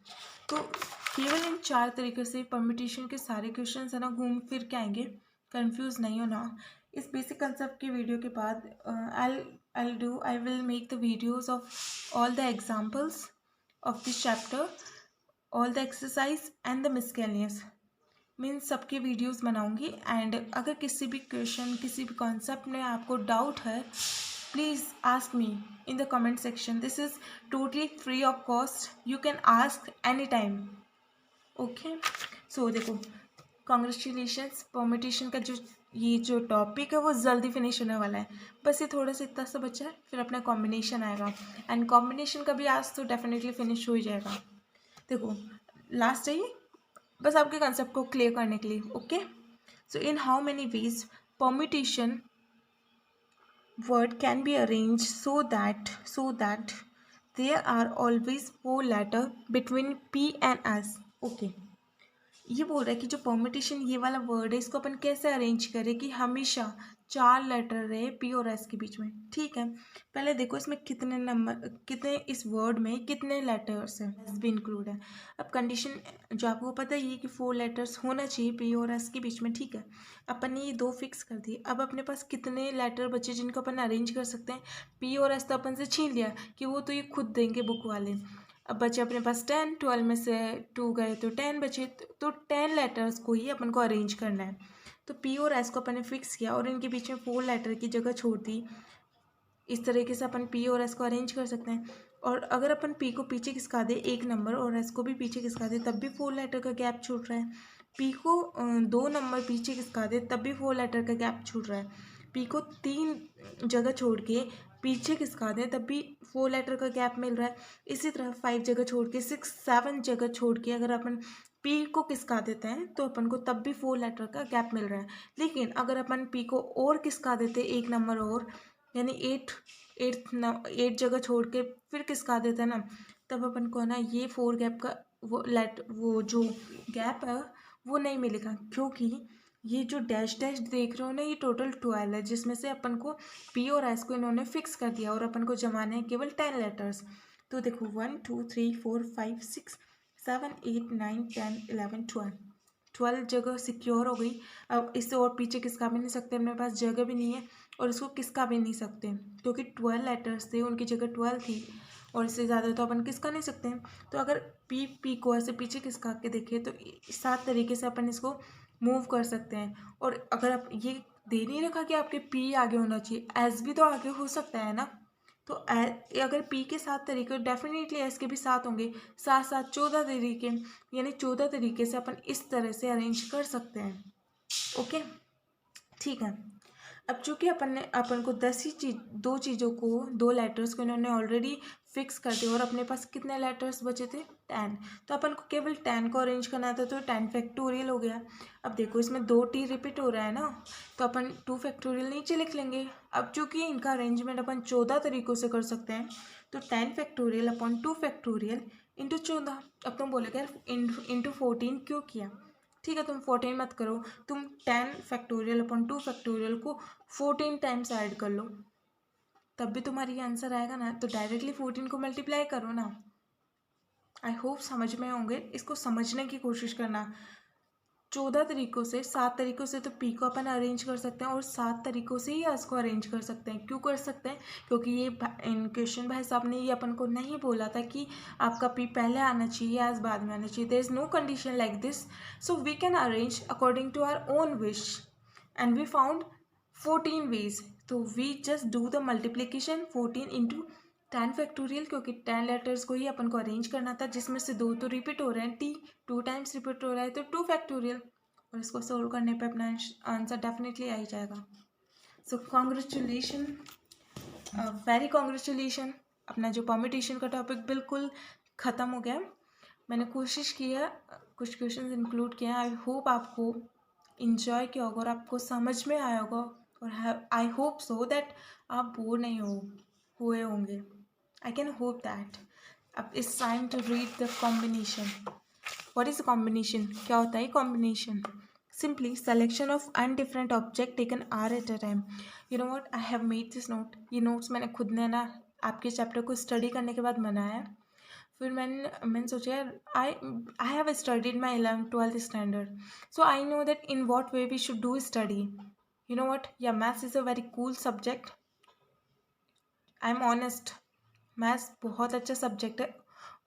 Speaker 1: तो केवल इन 4 तरीके से परम्यूटेशन के सारे क्वेश्चन है ना घूम फिर के आएंगे, कंफ्यूज नहीं होना। इस बेसिक कंसेप्ट की वीडियो के बाद I will make the videos of all the examples of this chapter, all the exercise and the miscellaneous, means सबके वीडियोस बनाऊंगी। एंड अगर किसी भी क्वेश्चन, किसी भी कॉन्सेप्ट में आपको डाउट है, please ask me in the comment section. This is totally free of cost, you can ask any time, okay. So देखो, कॉन्ग्रेचुलेशंस, परम्यूटेशन का जो टॉपिक है वो जल्दी फिनिश होने वाला है। बस ये थोड़ा सा इतना सा बचा है, फिर अपना कॉम्बिनेशन आएगा, एंड कॉम्बिनेशन का भी आज तो डेफिनेटली फिनिश हो ही जाएगा। देखो लास्ट है ये, बस आपके कंसेप्ट को क्लियर करने के लिए, okay. So in how many ways permutation word can be arrange so that there are always 4 letter between P and S, okay. ये बोल रहा है कि जो परम्यूटेशन ये वाला वर्ड है, इसको अपन कैसे अरेंज करें कि हमेशा 4 लेटर रहे पी और एस के बीच में। ठीक है, पहले देखो इसमें कितने नंबर, कितने इस वर्ड में कितने लेटर्स हैं, एस भी इंक्लूड है। अब कंडीशन जो आपको पता ही है कि 4 लेटर्स होना चाहिए पी और एस के बीच में। ठीक है, अपन ने ये 2 फिक्स कर दिए। अब अपने पास कितने लेटर बचे जिनको अपन अरेंज कर सकते हैं, पी और एस तो अपन से छीन लिया कि वो तो ये खुद देंगे बुक वाले। अब बचे अपने पास 10, 12 में से 2 गए तो 10 बचे, तो 10 लेटर्स को ही अपन को अरेंज करना है। तो पी और एस को अपन ने फिक्स किया और इनके बीच में 4 लेटर की जगह छोड़ दी। इस तरीके से अपन पी और एस को अरेंज कर सकते हैं। और अगर अपन पी को पीछे खिसका दे एक नंबर और एस को भी पीछे खिसका दे तब भी 4 लेटर का गैप छूट रहा है। पी को 2 नंबर पीछे खिसका दे तब भी 4 लेटर का गैप छूट रहा है। पी को 3 जगह छोड़ के पीछे खिसका दें तब भी 4 लेटर का गैप मिल रहा है। इसी तरह 5 जगह छोड़ के 6-7 जगह छोड़ के अगर अपन पी को किसका देते हैं तो अपन को तब भी 4 लेटर का गैप मिल रहा है। लेकिन अगर अपन पी को और किसका देते एक नंबर और, यानी 8 जगह छोड़ के फिर किसका देते हैं ना, तब अपन को ना ये 4 गैप का वो जो गैप है वो नहीं मिलेगा, क्योंकि ये जो डैश डैश देख रहे हो ना ये टोटल 12 है, जिसमें से अपन को पी और एस को इन्होंने फिक्स कर दिया और अपन को जमाने हैं केवल 10 लेटर्स। तो देखो 1 2 3 4 5 6 7 8 9 10 11 12 जगह सिक्योर हो गई। अब इससे और पीछे किसका भी नहीं सकते, अपने पास जगह भी नहीं है और इसको किसका भी नहीं सकते, क्योंकि 12 लेटर्स थे उनकी जगह 12 थी और इससे ज़्यादा तो अपन किसका नहीं सकते हैं। तो अगर पी को ऐसे पीछे किसका के देखें तो 7 तरीके से अपन इसको मूव कर सकते हैं। और अगर आप ये दे नहीं रखा कि आपके पी आगे होना चाहिए, एस भी तो आगे हो सकता है ना, तो अगर पी के 7 तरीके डेफिनेटली एस के भी 7 होंगे, 7-7 14 तरीके, यानी 14 तरीके से अपन इस तरह से अरेंज कर सकते हैं। ओके ठीक है। अब चूंकि अपन को 2 चीज़ों को 2 लेटर्स को इन्होंने ऑलरेडी फिक्स कर दिया और अपने पास कितने लेटर्स बचे थे 10, तो अपन को केवल 10 को अरेंज करना था, तो 10 फैक्टोरियल हो गया। अब देखो इसमें 2 टी रिपीट हो रहा है ना, तो अपन 2 फैक्टोरियल नीचे लिख लेंगे। अब चूंकि इनका अरेंजमेंट अपन 14 तरीकों से कर सकते हैं, तो 10 फैक्टोरियल अपॉन 2 फैक्टोरियल इंटू 14। अब तुम बोलोगे यार इंटू 14 क्यों किया, ठीक है तुम 14 मत करो, तुम 10 फैक्टोरियल अपॉन 2 फैक्टोरियल को 14 टाइम्स ऐड कर लो, तब भी तुम्हारी आंसर आएगा ना। तो डायरेक्टली 14 को मल्टीप्लाई करो ना। आई होप समझ में होंगे, इसको समझने की कोशिश करना। 14 तरीकों से 7 तरीकों से तो पी को अपन अरेंज कर सकते हैं और 7 तरीकों से ही एस को अरेंज कर सकते हैं। क्यों कर सकते हैं, क्योंकि ये इन क्वेश्चन भाई साहब ने ये अपन को नहीं बोला था कि आपका पी पहले आना चाहिए एस बाद में आना चाहिए। There is no condition like this, so we can arrange according to our own wish and we found 14 ways. तो we just do the multiplication 14 into 10 factorial, क्योंकि 10 लेटर्स को ही अपन को अरेंज करना था, जिसमें से 2 तो रिपीट हो रहे हैं, टी 2 टाइम्स रिपीट हो रहा है तो 2 फैक्टोरियल, और इसको सोल्व करने पे अपना आंसर डेफिनेटली आ ही जाएगा। सो कॉन्ग्रेचुलेशन, वेरी कॉन्ग्रेचुलेशन, अपना जो परम्यूटेशन का टॉपिक बिल्कुल ख़त्म हो गया। मैंने कोशिश की है कुछ क्वेश्चन इंक्लूड किए हैं, आई होप आपको इंजॉय किया होगा और आपको समझ में आया होगा, और आई होप सो दैट आप बोर नहीं हुए होंगे। I can hope that. अब it's time to read the combination. What is a combination? क्या होता है combination? Simply selection of undifferent object taken R at a time. You know what? I have made this note. ये notes मैंने खुद ने ना आपके चैप्टर को स्टडी करने के बाद बनाया। फिर मैंने सोचा यार I have studied my 11th-12th standard, so I know that in what way we should do study. You know what? Yeah, maths is a very cool subject. I'm honest. Maths बहुत अच्छा सब्जेक्ट है।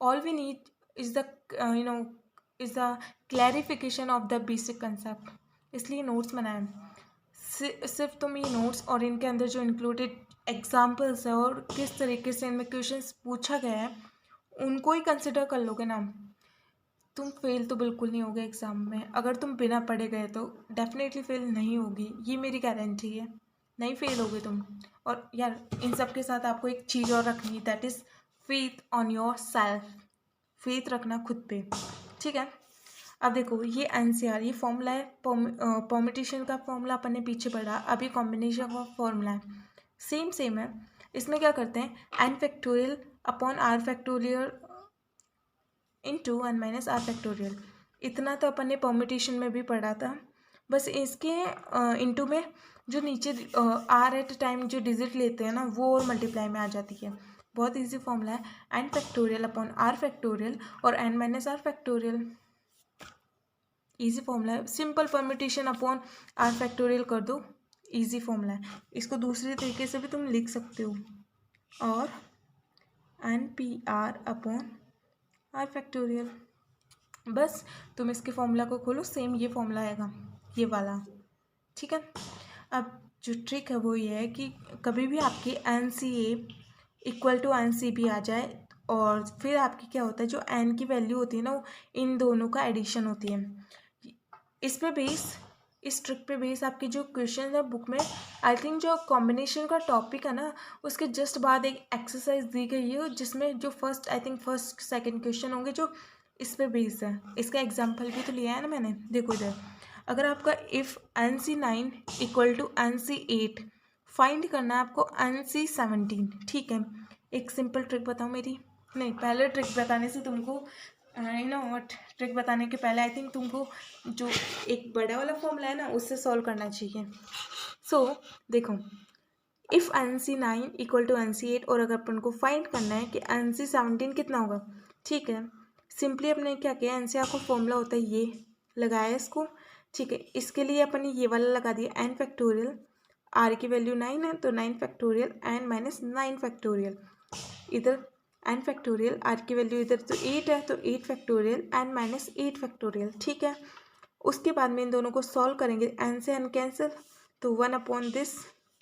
Speaker 1: All we need is the is the clarification of the basic concept, इसलिए नोट्स बनाए। सिर्फ तुम ये नोट्स और इनके अंदर जो इंक्लूडेड एग्जाम्पल्स है और किस तरीके से इनमें क्वेश्चंस पूछा गया है उनको ही कंसिडर कर लोगे ना, तुम फेल तो बिल्कुल नहीं होगे एग्ज़ाम में। अगर तुम बिना पढ़े गए तो डेफिनेटली फेल नहीं होगी, ये मेरी गारंटी है, नहीं फेल होगे तुम। और यार इन सब के साथ आपको एक चीज़ और रखनी, that is faith on your self, faith रखना खुद पे, ठीक है। अब देखो ये एनसीआर, ये फॉर्मूला है, परम्यूटेशन का फॉर्मूला अपन ने पीछे पढ़ा, अभी कॉम्बिनेशन का फॉर्मूला है, सेम है। इसमें क्या करते हैं, N factorial upon are factorial into 1 minus are factorial, इतना तो अपन ने परम्यूटेशन में भी पढ़ा था। बस इसके इंटू में जो नीचे आर एट टाइम जो डिजिट लेते हैं ना वो और मल्टीप्लाई में आ जाती है। बहुत इजी फॉर्मूला है, N factorial upon are factorial और N minus are factorial, easy formula है। Simple permutation upon are factorial कर दो, इजी फॉर्मूला है। इसको दूसरे तरीके से भी तुम लिख सकते हो, और n P r upon are factorial, बस तुम इसके फॉर्मूला को खोलो, सेम ये फॉर्मूला आएगा ये वाला, ठीक है। अब जो ट्रिक है वो ये है कि कभी भी आपकी N C A equal to N C B आ जाए और फिर आपकी क्या होता है, जो एन की वैल्यू होती है ना, वो इन दोनों का एडिशन होती है। इस पे बेस, इस ट्रिक पे बेस आपकी जो क्वेश्चन है बुक में, आई थिंक जो कॉम्बिनेशन का टॉपिक है ना, उसके जस्ट बाद एक एक्सरसाइज दी गई है जिसमें जो first, I think first second question होंगे जो इस पे बेस है। इसका एग्जांपल भी तो लिया है ना मैंने, देखो इधर। अगर आपका if n C 9 equal to N C 8, find करना है आपको एन सी 17, ठीक है। एक सिंपल ट्रिक बताओ मेरी, नहीं पहले ट्रिक बताने से तुमको, आई नो व्हाट, ट्रिक बताने के पहले आई थिंक तुमको जो एक बड़ा वाला फॉर्मूला है ना उससे सॉल्व करना चाहिए। सो देखो, if n C 9 equal to N C 8, और अगर अपन को फाइंड करना है कि एन सी 17 कितना होगा, ठीक है। सिंपली अपने क्या किया, एन सी आर को फॉर्मूला होता है ये, लगाया इसको, ठीक है। इसके लिए अपन ने ये वाला लगा दिया एन फैक्टोरियल, आर की वैल्यू 9 है तो 9 फैक्टोरियल एन माइनस 9 फैक्टोरियल, इधर एन फैक्टोरियल, आर की वैल्यू इधर तो 8 है तो 8 फैक्टोरियल एन माइनस 8 फैक्टोरियल, ठीक है। उसके बाद में इन दोनों को सॉल्व करेंगे, एन से एन कैंसिल, तो 1 upon this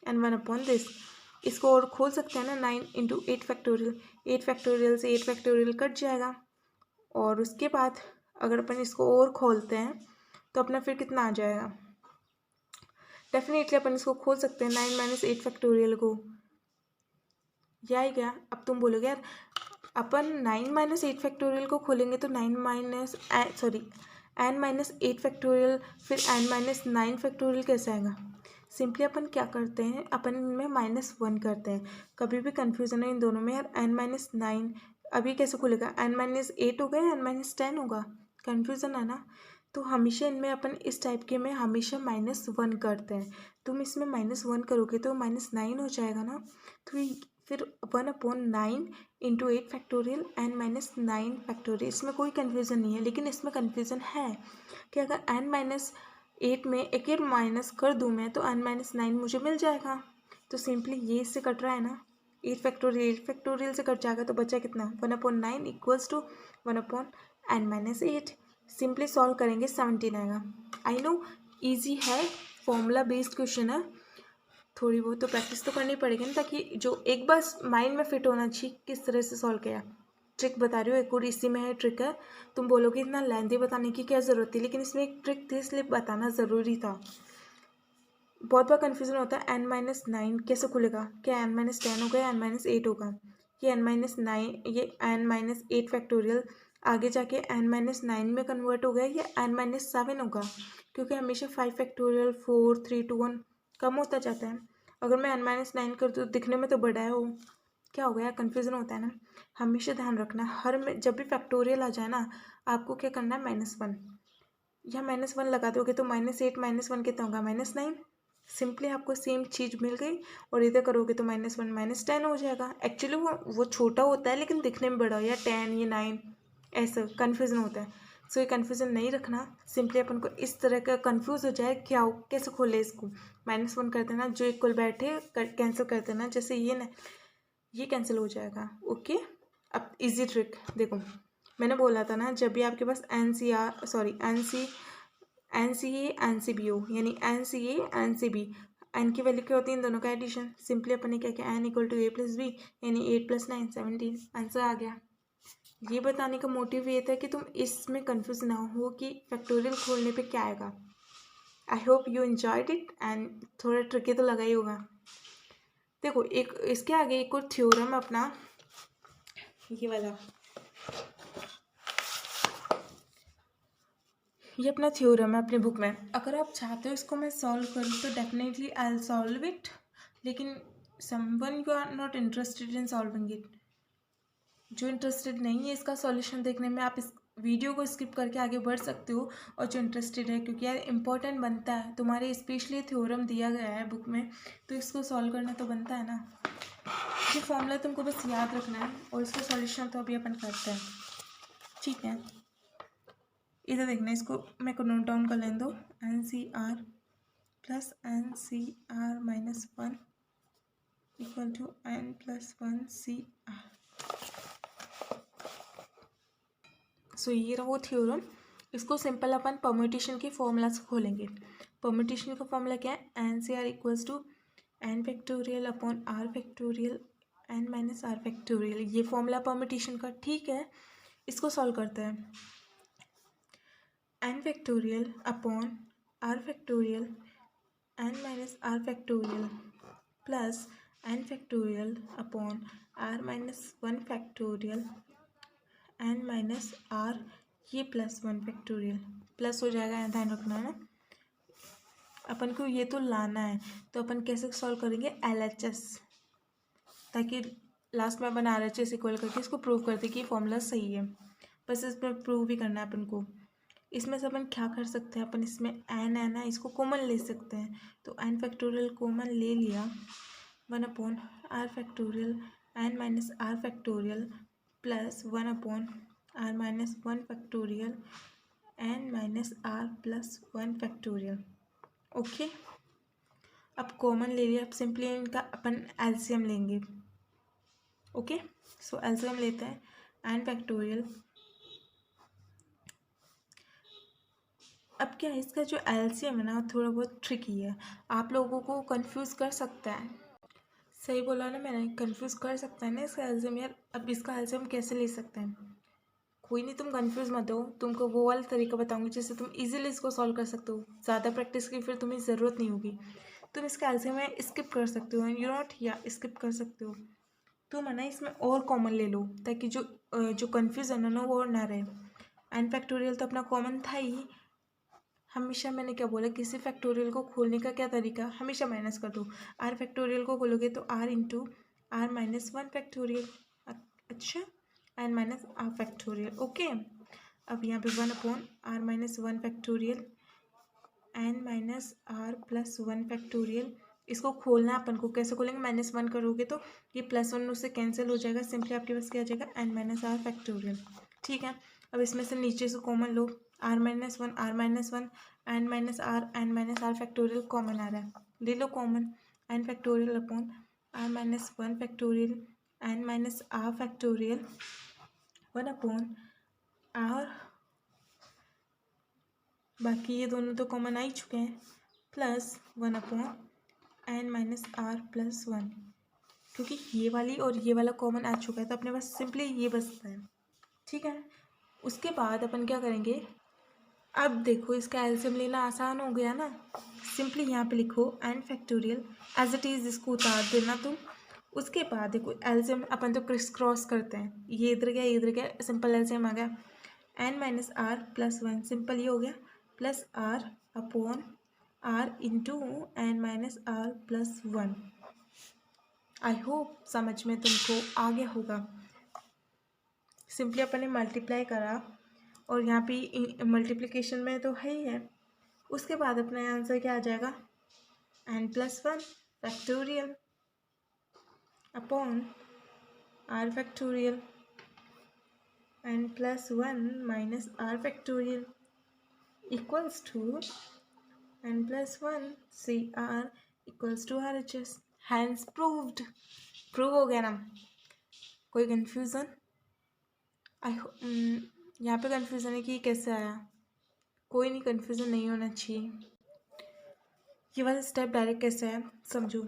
Speaker 1: and 1 upon this. इसको और खोल सकते हैं ना, 9 इंटू 8 फैक्टोरियल, 8 फैक्टोरियल से 8 फैक्टोरियल कट जाएगा। और उसके बाद अगर अपन इसको और खोलते हैं तो अपना फिर कितना आ जाएगा, डेफिनेटली अपन इसको खोल सकते हैं 9 माइनस 8 फैक्टोरियल को, यह ही क्या। अब तुम बोलोगे यार अपन 9 माइनस 8 फैक्टोरियल को खोलेंगे तो 9 minus sorry n minus 8 factorial फिर एन माइनस 9 फैक्टोरियल कैसे आएगा। सिंपली अपन क्या करते हैं, अपन इनमें -1 करते हैं। कभी भी कन्फ्यूजन है इन दोनों में यार, एन माइनस 9 अभी कैसे खुलेगा, एन माइनस 8 होगा या एन माइनस 10 होगा, कन्फ्यूज़न है ना। तो हमेशा इनमें अपन इस टाइप के में हमेशा -1 करते हैं। तुम इसमें -1 करोगे तो -9 हो जाएगा ना, तो फिर 1/9 into 8 factorial N minus 9 factorial. इसमें कोई कन्फ्यूज़न नहीं है, लेकिन इसमें कन्फ्यूज़न है कि अगर एन माइनस 8 में एक 8 माइनस कर दूँ मैं तो एन माइनस 9 मुझे मिल जाएगा। तो सिंपली ये इससे कट रहा है ना, 8 फैक्टोरियल से कट जाएगा तो बचा कितना, 1/9 equals to 1/n minus 8। Simply solve करेंगे 17 आएगा। आई नो ईजी है, फॉर्मूला बेस्ड क्वेश्चन है, थोड़ी बहुत तो प्रैक्टिस तो करनी पड़ेगी ना, ताकि जो एक बार माइंड में फिट होना चाहिए किस तरह से सॉल्व किया। ट्रिक बता रही हूँ, एक और इसी में है ट्रिक है। तुम बोलोगे इतना लेंथी बताने की क्या ज़रूरत थी, लेकिन इसमें एक ट्रिक थी इसलिए बताना ज़रूरी था। बहुत बार कन्फ्यूज़न होता है एन माइनस 9 कैसे खुलेगा, क्या एन माइनस 10 होगा या एन माइनस 8 होगा, ये एन माइनस 9 ये एन माइनस 8 फैक्टोरियल आगे जाके एन माइनस 9 में कन्वर्ट हो गया या एन माइनस 7 होगा, क्योंकि हमेशा 5 फैक्टोरियल 4 3 2 1 कम होता जाता है। अगर मैं एन माइनस 9 कर दूँ दिखने में तो बड़ा है वो, क्या हो गया, कन्फ्यूज़न होता है ना। हमेशा ध्यान रखना हर में जब भी फैक्टोरियल आ जाए ना, आपको क्या करना है, -1 या -1 लगा दोगे तो -8 -1 कितना होगा, -9। सिंपली आपको सेम चीज़ मिल गई, और इधर करोगे तो -1 -10 हो जाएगा। एक्चुअली वो छोटा होता है लेकिन दिखने में बड़ा हो, या 10 या 9 ऐसा कन्फ्यूज़न होता है। सो ये कन्फ्यूज़न नहीं रखना, सिंपली अपन को इस तरह का कन्फ्यूज़ हो जाए क्या हो कैसे खोले इसको, -1 कर देना, जो इक्वल बैठे कैंसिल कर देना, जैसे ये ना ये कैंसिल हो जाएगा। ओके, अब इजी ट्रिक देखो, मैंने बोला था ना जब भी आपके पास N C A N C B हो, यानी N C A N C B, N की वैल्यू क्या होती है, इन दोनों का एडिशन। सिंपली अपन ने क्या किया, n equal to a plus b, यानी 8 + 9 17, आंसर आ गया। ये बताने का मोटिव ये था कि तुम इसमें कंफ्यूज ना हो कि फैक्टोरियल खोलने पे क्या आएगा। I hope you enjoyed it, and थोड़ा ट्रिकी तो लगा ही होगा। देखो एक इसके आगे एक और थ्योरम अपना, ये वाला, ये अपना थ्योरम है अपनी बुक में। अगर आप चाहते हो इसको मैं सॉल्व करूँ तो definitely I will solve it, लेकिन someone you are not interested in solving it, जो इंटरेस्टेड नहीं है इसका सॉल्यूशन देखने में, आप इस वीडियो को स्किप करके आगे बढ़ सकते हो। और जो इंटरेस्टेड है, क्योंकि यार इंपॉर्टेंट बनता है, तुम्हारे स्पेशली थ्योरम दिया गया है बुक में, तो इसको सॉल्व करना तो बनता है ना। ये फॉर्मूला तुमको बस याद रखना है, और इसका सॉल्यूशन तो अभी अपन करते हैं, ठीक है। इधर देखना, इसको मेरे को नोट डाउन कर लेने दो, N C R plus N C R minus 1 equal to N plus 1 C R. So ये रहा वो थ्योरम। इसको सिंपल अपन परम्यूटेशन के फॉर्मूला से खोलेंगे। परम्यूटेशन का फॉर्मूला क्या है, N C are equals to N factorial upon are factorial N minus are factorial, ये फॉर्मूला परम्यूटेशन का, ठीक है। इसको सॉल्व करते हैं। N factorial upon are factorial N minus are factorial plus n factorial upon are minus one factorial N minus r, ये प्लस वन फैक्टोरियल, प्लस हो जाएगा, यहाँ ध्यान रखना है ना। अपन को ये तो लाना है, तो अपन कैसे सॉल्व करेंगे, LHS, ताकि लास्ट में अपन RHS इक्वल करके इसको प्रूव करते कि फॉर्मूला सही है। बस इसमें प्रूव भी करना है अपन को। इसमें से अपन क्या कर सकते हैं, अपन इसमें एन है ना, इसको कॉमन ले सकते हैं। तो एन फैक्टोरियल कॉमन ले लिया, one upon are factorial N minus are factorial plus one upon are minus one factorial N minus are plus one factorial. Okay, अब कॉमन ले लिया, अब सिंपली इनका अपन एलसीएम लेंगे। ओके, सो एलसीएम लेते हैं एन फैक्टोरियल। अब क्या है, इसका जो एलसीएम है ना थोड़ा बहुत ट्रिकी है, आप लोगों को कंफ्यूज कर सकता है। सही बोला ना मैंने, कंफ्यूज कर सकता है ना इसका एलसीएम यार। अब इसका एलसीएम कैसे ले सकते हैं, कोई नहीं, तुम कंफ्यूज मत हो, तुमको वो वाला तरीका बताऊंगी जिससे तुम इजीली इसको सॉल्व कर सकते हो। ज़्यादा प्रैक्टिस की फिर तुम्हें ज़रूरत नहीं होगी। तुम इसका एलसीएम में स्किप कर सकते हो, यू नॉट, या स्किप कर सकते हो। तुम है ना इसमें और कॉमन ले लो, ताकि जो कन्फ्यूज़न है ना वो और ना रहे। एन फैक्टोरियल तो अपना कॉमन था ही। हमेशा मैंने क्या बोला, किसी फैक्टोरियल को खोलने का क्या तरीका, हमेशा माइनस कर दो। आर फैक्टोरियल को खोलोगे तो R into are minus one factorial, अच्छा, N minus are factorial. Okay, अब यहाँ पे one upon are minus one factorial N minus are plus one factorial. इसको खोलना अपन को, कैसे खोलेंगे, माइनस वन करोगे तो ये प्लस वन उससे कैंसिल हो जाएगा, सिंपली आपके पास क्या आ जाएगा, एन माइनस आर फैक्टोरियल। ठीक है, अब इसमें से नीचे से कॉमन लो, R minus one N minus are factorial common आ रहा है, ले लो common, N factorial upon are minus one factorial N minus are factorial one upon R, बाकी ये दोनों तो कॉमन आ ही चुके हैं, plus one upon N minus are plus one, क्योंकि ये वाली और ये वाला कॉमन आ चुका है तो अपने पास सिंपली ये बचता है। ठीक है, उसके बाद अपन क्या करेंगे, अब देखो इसका एलसीएम लेना आसान हो गया ना। सिंपली यहाँ पे लिखो n factorial as it is, इसको उतार देना तुम। उसके बाद देखो एलसीएम अपन तो क्रिस क्रॉस करते हैं, ये इधर गया ये इधर गया, सिंपल एलसीएम आ गया, n minus are plus one, simple ये हो गया, plus r upon r into n minus are plus one. I hope समझ में तुमको आ गया होगा। सिंपली अपन ने मल्टीप्लाई करा और यहाँ पे मल्टीप्लिकेशन में तो है ही है। उसके बाद अपना आंसर क्या आ जाएगा, n plus one factorial upon are factorial n plus one minus are factorial equals to N plus one C are equals to R H S. Hence proved, prove हो गया ना। कोई कन्फ्यूज़न, यहाँ पे कन्फ्यूज़न है कि कैसे आया, कोई नहीं, कन्फ्यूज़न नहीं होना चाहिए। ये वाला स्टेप डायरेक्ट कैसे है समझो,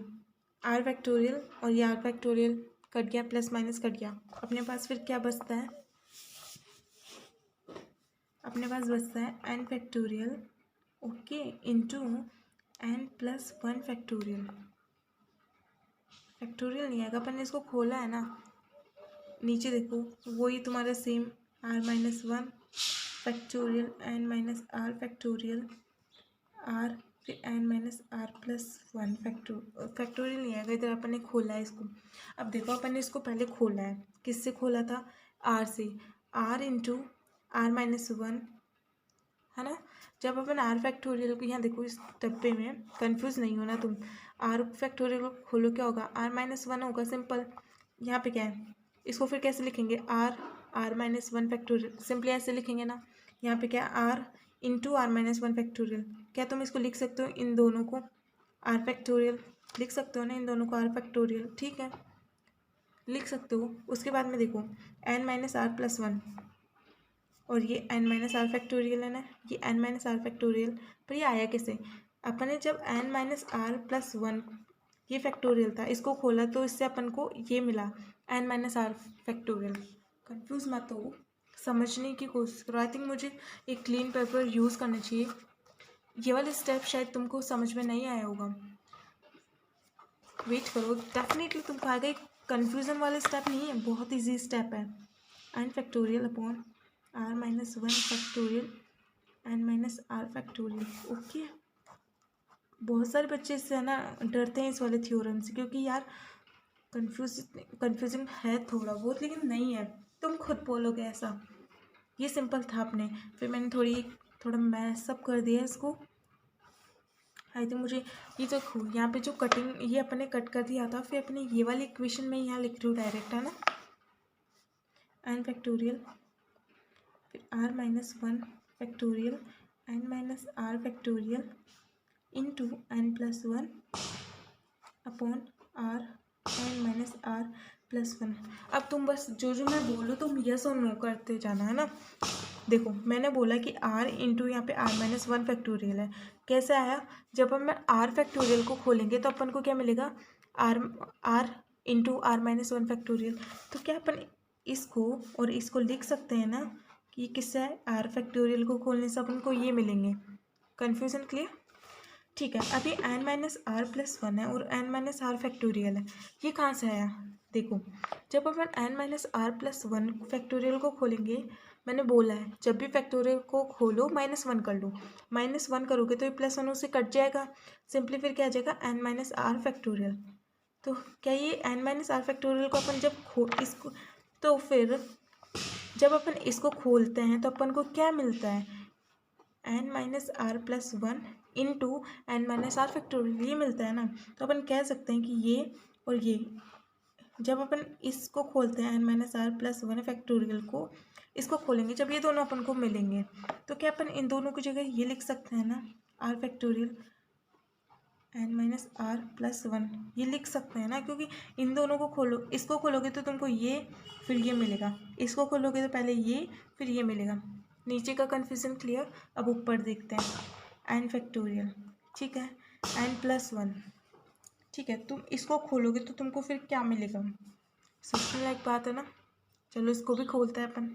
Speaker 1: आर फैक्टोरियल और ये आर फैक्टोरियल कट गया, प्लस माइनस कट गया, अपने पास फिर क्या बचता है, अपने पास बचता है N factorial, okay, into n plus one factorial. Factorial नहीं आएगा, अपन ने इसको खोला है ना, नीचे देखो वही तुम्हारा same, R minus one factorial N minus are factorial R, फिर N minus are plus one factorial नहीं आएगा, इधर अपन ने खोला है इसको। अब देखो अपन ने इसको पहले खोला है, किससे खोला था, आर से, r into are minus one, है ना। जब अपन आर फैक्टोरियल को, यहाँ देखो इस डब्बे में, कंफ्यूज नहीं होना तुम, आर फैक्टोरियल को खोलो क्या होगा, आर माइनस वन होगा, सिंपल। यहाँ पे क्या है, इसको फिर कैसे लिखेंगे, r minus one factorial, simply ऐसे लिखेंगे ना। यहाँ पे क्या है, r into are minus one factorial, क्या तुम इसको लिख सकते हो, इन दोनों को आर फैक्टोरियल लिख सकते हो ना, इन दोनों को आर फैक्टोरियल, ठीक है, लिख सकते हो। उसके बाद में देखो n minus are plus one, और ये एन माइनस आर फैक्टोरियल है ना, ये एन माइनस आर फैक्टोरियल, पर ये आया कैसे, अपन ने जब n minus are plus one ये फैक्टोरियल था, इसको खोला तो इससे अपन को ये मिला n-r फैक्टोरियल। कंफ्यूज मत हो, समझने की कोशिश करो। आई थिंक मुझे एक क्लीन पेपर यूज़ करना चाहिए। ये वाले स्टेप शायद तुमको समझ में नहीं आया होगा, वेट करो, डेफिनेटली तुमको आएगा। एक कन्फ्यूज़न वाले स्टेप नहीं है, बहुत ईजी स्टेप है। n factorial upon r-1 factorial n-r factorial. Okay, बहुत सारे बच्चे इससे है ना डरते हैं इस वाले थ्योरम से, क्योंकि यार कन्फ्यूजिंग है थोड़ा बहुत, लेकिन नहीं है, तुम खुद बोलोगे ऐसा। ये सिंपल था अपने, फिर मैंने थोड़ा मैसअप कर दिया इसको। आई थिंक मुझे ये तो यहाँ पे जो कटिंग ये अपने कट कर दिया था, फिर अपने ये वाली इक्वेशन में यहाँ लिख रही हूँ डायरेक्ट, है ना। n फैक्टोरियल फिर r-1 factorial n-r factorial into n+1 upon r+1। अब तुम बस जो मैं बोलूँ तुम यस और नो करते जाना, है ना। देखो मैंने बोला कि r इंटू यहाँ पे r-1 फैक्टोरियल है। कैसे आया, जब हम r फैक्टोरियल को खोलेंगे तो अपन को क्या मिलेगा, r इंटू r-1 फैक्टोरियल। तो क्या अपन इसको और इसको लिख सकते हैं ना कि ये किससे है, r फैक्टोरियल को खोलने से अपन को ये मिलेंगे। कन्फ्यूजन क्लियर, ठीक है। अभी n-r+1 है और n-r फैक्टोरियल है, ये कहाँ से आया। देखो जब अपन n-r+1 फैक्टोरियल को खोलेंगे, मैंने बोला है जब भी फैक्टोरियल को खोलो -1 कर लो, -1 करोगे तो ये +1 उससे कट जाएगा, सिंपली फिर क्या आ जाएगा n-r फैक्टोरियल। तो क्या ये n-r फैक्टोरियल को अपन जब इसको, तो फिर जब अपन इसको खोलते हैं तो अपन को क्या मिलता है, n-r+1 इंटू n-r फैक्टोरियल, ये मिलता है ना। तो अपन कह सकते हैं कि ये और ये जब अपन इसको खोलते हैं n-r+1 फैक्टोरियल को, इसको खोलेंगे जब ये दोनों अपन को मिलेंगे, तो क्या अपन इन दोनों की जगह ये लिख सकते हैं ना, r फैक्टोरियल n-r+1 ये लिख सकते हैं ना, क्योंकि इन दोनों को खोलो, इसको खोलोगे तो तुमको ये फिर ये मिलेगा, इसको खोलोगे तो पहले ये फिर ये मिलेगा। नीचे का कन्फ्यूजन क्लियर। अब ऊपर देखते हैं n फैक्टोरियल, ठीक है, n+1, ठीक है। तुम इसको खोलोगे तो तुमको फिर क्या मिलेगा, सोचने लायक बात है ना। चलो इसको भी खोलते हैं अपन।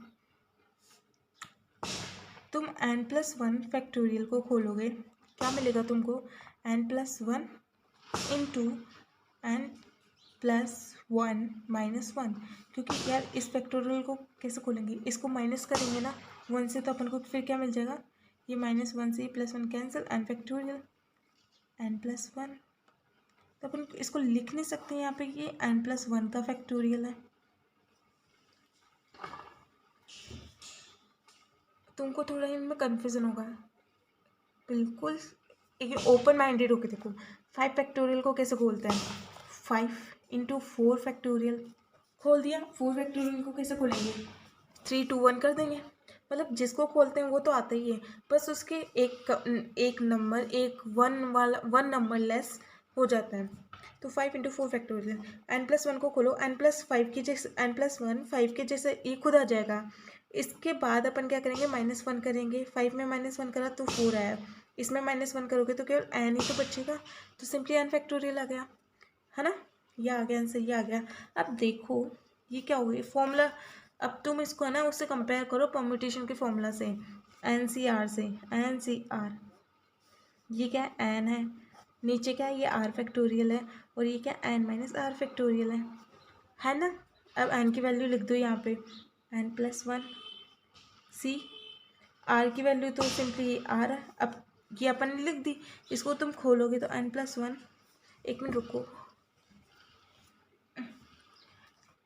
Speaker 1: तुम n+1 फैक्टोरियल को खोलोगे, क्या मिलेगा तुमको, n+1 इंटू n+1 -1, क्योंकि यार इस फैक्टोरियल को कैसे खोलेंगे, इसको माइनस करेंगे ना 1 से, तो अपन को फिर क्या मिल जाएगा, ये -1 से +1 कैंसिल, n फैक्टोरियल n+1। तो अपन इसको लिख नहीं सकते यहाँ पे कि n+1 का फैक्टोरियल है। तुमको थोड़ा इनमें कन्फ्यूजन होगा, बिल्कुल एक ओपन माइंडेड होके देखो। 5 फैक्टोरियल को कैसे खोलते हैं, 5 इंटू 4 फैक्टोरियल, खोल दिया। 4 फैक्टोरियल को कैसे खोलेंगे, 3 2 1 कर देंगे। मतलब जिसको खोलते हैं वो तो आता ही है, बस उसके एक नंबर, एक वन नंबर लेस हो जाता है। तो 5 इंटू 4 फैक्टोरियल, n+1 को खोलो, n+5 की जैसे n+1 5 के जैसे ये खुद आ जाएगा। इसके बाद अपन क्या करेंगे, -1 करेंगे, 5 में -1 करा तो 4 आया, इसमें -1 करोगे तो केवल n ही तो बचेगा, तो सिंपली n फैक्टोरियल आ गया, है ना। ये आ गया आंसर, ये आ गया। अब देखो ये क्या हो गई फॉर्मूला, अब तुम इसको है ना उससे कंपेयर करो परम्यूटेशन के फॉर्मूला से, NCR से, NCR, ये क्या है n है, नीचे क्या है ये r फैक्टोरियल है, और ये क्या n-r फैक्टोरियल है ना। अब n की वैल्यू लिख दो यहाँ पे, n+1 सी, r की वैल्यू तो सिंपली r है, अब ये अपन ने लिख दी, इसको तुम खोलोगे तो n+1, एक मिनट रुको,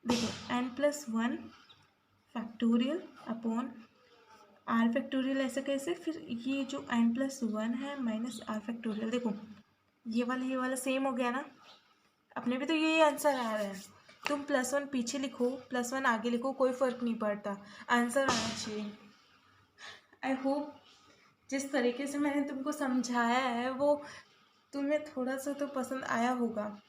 Speaker 1: देखो n+1 factorial upon r factorial, ऐसे कैसे, फिर ये जो n+1 है -r फैक्टोरियल, देखो ये वाला सेम हो गया ना, अपने भी तो यही आंसर आ रहा है। तुम +1 पीछे लिखो, +1 आगे लिखो, कोई फ़र्क नहीं पड़ता, आंसर आना चाहिए। आई होप जिस तरीके से मैंने तुमको समझाया है वो तुम्हें थोड़ा सा तो पसंद आया होगा,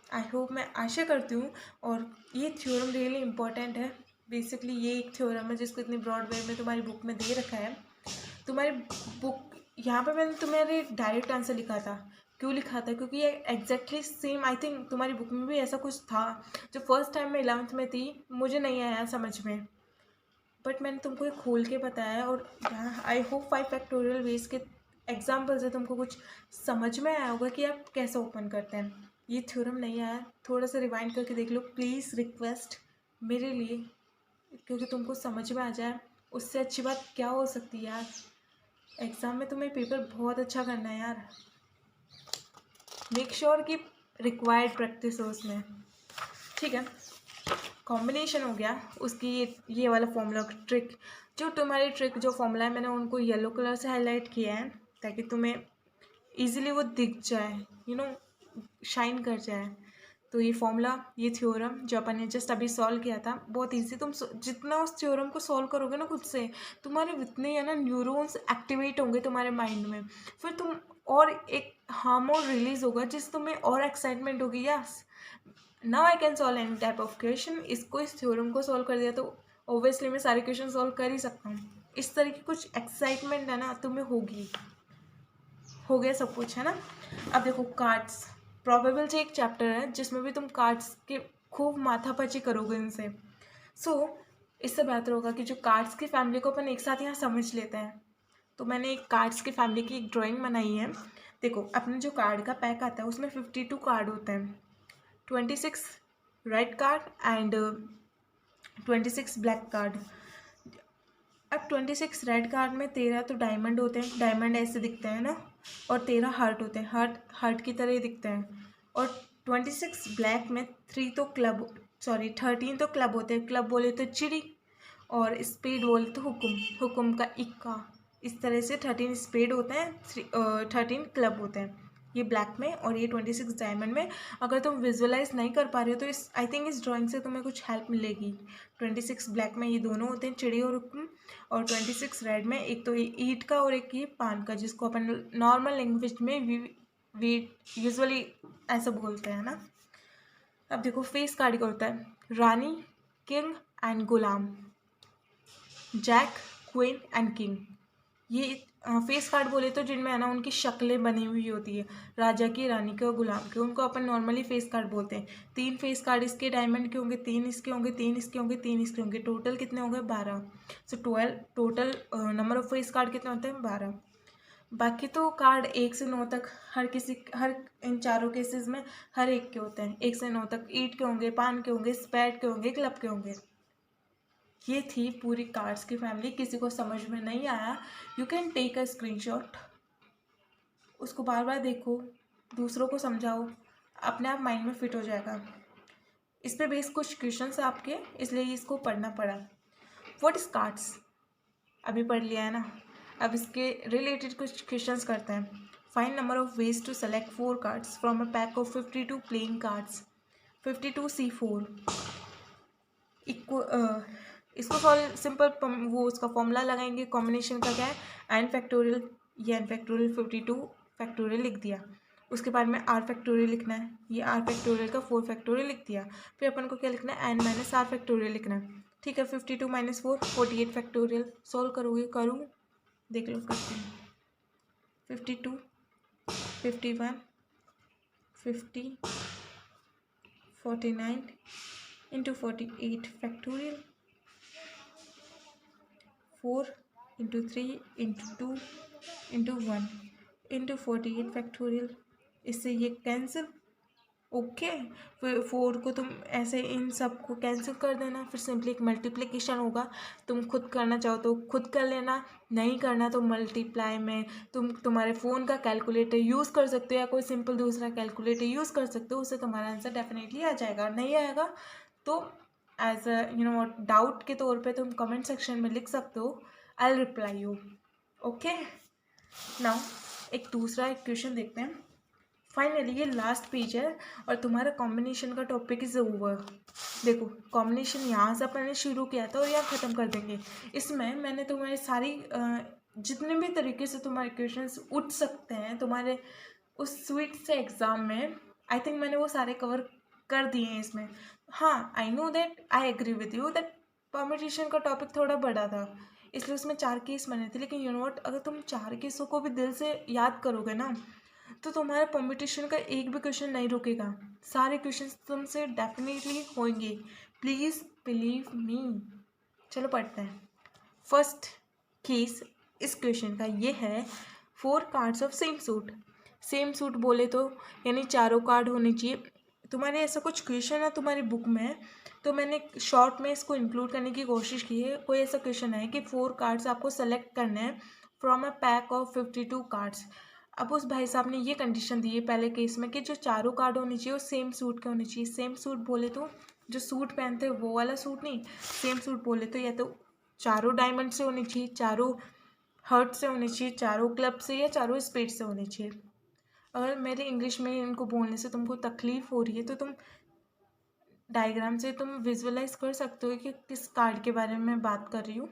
Speaker 1: आई होप, मैं आशा करती हूँ। और ये थ्योरम रियली इम्पोर्टेंट है, बेसिकली ये एक थ्योरम है जिसको इतनी ब्रॉड वे में तुम्हारी बुक में दे रखा है। तुम्हारी बुक यहाँ पे मैंने तुम्हारे डायरेक्ट आंसर लिखा था, क्यों लिखा था, क्योंकि ये एग्जैक्टली सेम आई थिंक तुम्हारी बुक में भी ऐसा कुछ था जो फर्स्ट टाइम मैं 11th में थी, मुझे नहीं आया समझ में, बट मैंने तुमको ये खोल के बताया। और आई होप 5 फैक्टोरियल वेज के एग्जाम्पल से तुमको कुछ समझ में आया होगा कि आप कैसे ओपन करते हैं। ये थ्योरम नहीं आया, थोड़ा सा रिवाइंड करके देख लो प्लीज़, रिक्वेस्ट मेरे लिए, क्योंकि तुमको समझ में आ जाए। उससे अच्छी बात क्या हो सकती है यार। एग्ज़ाम में तुम्हें पेपर बहुत अच्छा करना है यार। मेक श्योर कि रिक्वायर्ड प्रैक्टिस हो उसमें, ठीक है। कॉम्बिनेशन हो गया, उसकी ये वाला फॉर्मूला ट्रिक, जो तुम्हारी ट्रिक जो फॉर्मूला है मैंने उनको येलो कलर से हाईलाइट किया है ताकि तुम्हें इजीली वो दिख जाए, शाइन कर जाए। तो ये फॉर्मूला, ये थ्योरम जो अपन ने जस्ट अभी सॉल्व किया था, बहुत इजी। तुम जितना उस थ्योरम को सॉल्व करोगे ना खुद से, तुम्हारे उतने है ना न्यूरॉन्स एक्टिवेट होंगे तुम्हारे माइंड में, फिर तुम और एक हार्मोन रिलीज होगा जिससे तुम्हें और एक्साइटमेंट होगी। Yes, now I can solve any type of question. इस थ्योरम को सॉल्व कर दिया तो ऑब्वियसली मैं सारे क्वेश्चन सॉल्व कर ही सकता हूँ। इस तरह की कुछ एक्साइटमेंट है ना तुम्हें होगी। हो गया सब कुछ, है ना। अब देखो कार्ड्स, प्रोबेबिलिटी एक चैप्टर है जिसमें भी तुम कार्ड्स के खूब माथापची करोगे इनसे। इससे बेहतर होगा कि जो कार्ड्स की फैमिली को अपन एक साथ यहाँ समझ लेते हैं। तो मैंने एक कार्ड्स की फैमिली की एक ड्राइंग बनाई है। देखो, अपने जो कार्ड का पैक आता है उसमें 52 कार्ड होते हैं, 26 red card and 26 black card. अब 26 रेड कार्ड में 13 तो डायमंड होते हैं, डायमंड ऐसे दिखते हैं ना, और 13 हार्ट होते हैं, हार्ट की तरह ही दिखते हैं। और 26 ब्लैक में 13 तो क्लब होते हैं, क्लब बोले तो चिड़ी, और स्पेड बोले तो हुकुम का इक्का। इस तरह से 13 स्पेड होते हैं, 13 क्लब होते हैं, ये ब्लैक में और ये 26 डायमंड में। अगर तुम विजुअलाइज नहीं कर पा रहे हो तो आई थिंक इस ड्राइंग से तुम्हें कुछ हेल्प मिलेगी। 26 ब्लैक में ये दोनों होते हैं, चिड़ी और हुक्म, और 26 रेड में एक तो ये ईट का और एक ये पान का, जिसको अपन नॉर्मल लैंग्वेज में वी यूजुअली ऐसा बोलते हैं ना। अब देखो फेस कार्ड का होता है रानी, किंग एंड गुलाम, जैक, क्वीन एंड किंग। ये फेस कार्ड बोले तो जिनमें है ना उनकी शक्लें बनी हुई होती है, राजा की, रानी के और गुलाम के, उनको अपन नॉर्मली फेस कार्ड बोलते हैं। 3 फेस कार्ड इसके डायमंड के होंगे, 3 इसके होंगे, 3 इसके होंगे, 3 इसके होंगे, टोटल कितने होंगे 12। 12 total number of face card कितने होते हैं 12। बाकी तो कार्ड 1 से 9 तक हर इन चारों केसेस में हर एक के होते हैं, 1 से 9 तक ईट के होंगे, पान के होंगे, स्पैड के होंगे, क्लब के होंगे। ये थी पूरी कार्ड्स की फैमिली। किसी को समझ में नहीं आया, you can take a screenshot, उसको बार बार देखो, दूसरों को समझाओ, अपने आप माइंड में फिट हो जाएगा। इस पे बेस कुछ क्वेश्चन है आपके, इसलिए इसको पढ़ना पड़ा। व्हाट इज कार्ड्स अभी पढ़ लिया है ना, अब इसके रिलेटेड कुछ क्वेश्चंस करते हैं। Find number of ways to select 4 cards from a pack of 52 playing cards. 52C4 equal इसको सॉल्व सिंपल, वो उसका फॉर्मूला लगाएंगे, कॉम्बिनेशन का क्या है एन फैक्टोरियल, ये एन फैक्टोरियल 52 फैक्टोरियल लिख दिया। उसके बाद में आर फैक्टोरियल लिखना है, ये आर फैक्टोरियल का 4 फैक्टोरियल लिख दिया। फिर अपन को क्या लिखना है, एन माइनस आर फैक्टोरियल लिखना है, ठीक है। 52 माइनस 4 48 फैक्टोरियल। सॉल्व करोगे, करूँ, देख लो करते हैं। 52 51 50 49 into 48 factorial, 4 into 3 into 2 into 1 into 48 factorial. इससे ये कैंसिल, ओके। फिर 4 को तुम ऐसे इन सब को कैंसिल कर देना, फिर सिंपली एक मल्टीप्लिकेशन होगा। तुम खुद करना चाहो तो खुद कर लेना, नहीं करना तो मल्टीप्लाई में तुम्हारे फ़ोन का कैलकुलेटर यूज़ कर सकते हो या कोई सिंपल दूसरा कैलकुलेटर यूज़ कर सकते हो, उससे तुम्हारा आंसर डेफिनेटली आ जाएगा। नहीं आएगा तो एज अ डाउट के तौर पे तुम कमेंट सेक्शन में लिख सकते हो, I will reply you, okay. Now एक दूसरा एक क्वेश्चन देखते हैं। फाइनली ये लास्ट पेज है और तुम्हारा कॉम्बिनेशन का टॉपिक इज ओवर। देखो कॉम्बिनेशन यहाँ से अपन ने शुरू किया था और यहाँ ख़त्म कर देंगे। इसमें मैंने तुम्हारी सारी जितने भी तरीके से तुम्हारे क्वेश्चंस उठ सकते हैं तुम्हारे उस स्वीट से एग्ज़ाम में, आई थिंक मैंने वो सारे कवर कर दिए हैं इसमें। हाँ, I know that, I agree with you that permutation का टॉपिक थोड़ा बड़ा था, इसलिए उसमें 4 केस बने थे। लेकिन यू नो व्हाट, अगर तुम 4 केसों को भी दिल से याद करोगे ना तो तुम्हारे परम्यूटेशन का एक भी क्वेश्चन नहीं रुकेगा, सारे क्वेश्चन तुमसे डेफिनेटली होंगे, प्लीज़ बिलीव मी। चलो पढ़ते हैं। फर्स्ट केस इस क्वेश्चन का ये है, 4 cards of same suit. Same suit बोले तो यानी चारों कार्ड होने चाहिए। तुम्हारे ऐसा कुछ क्वेश्चन है तुम्हारी बुक में, तो मैंने शॉर्ट में इसको इंक्लूड करने की कोशिश की है। कोई ऐसा क्वेश्चन है कि 4 कार्ड्स आपको सेलेक्ट करने हैं from a pack of 52 cards. अब उस भाई साहब ने ये कंडीशन दी है पहले केस में कि जो चारों कार्ड होने चाहिए वो सेम सूट के होने चाहिए। सेम सूट बोले तो जो सूट पहनते हैं वो वाला सूट नहीं, सेम सूट बोले तो या तो चारों डायमंड से होने चाहिए, चारों हर्ट से होने चाहिए, चारों क्लब से, या चारों स्पेड से होने चाहिए। अगर मेरे इंग्लिश में इनको बोलने से तुमको तकलीफ हो रही है तो तुम डायग्राम से तुम विजुअलाइज कर सकते हो कि किस कार्ड के बारे में मैं बात कर रही हूँ।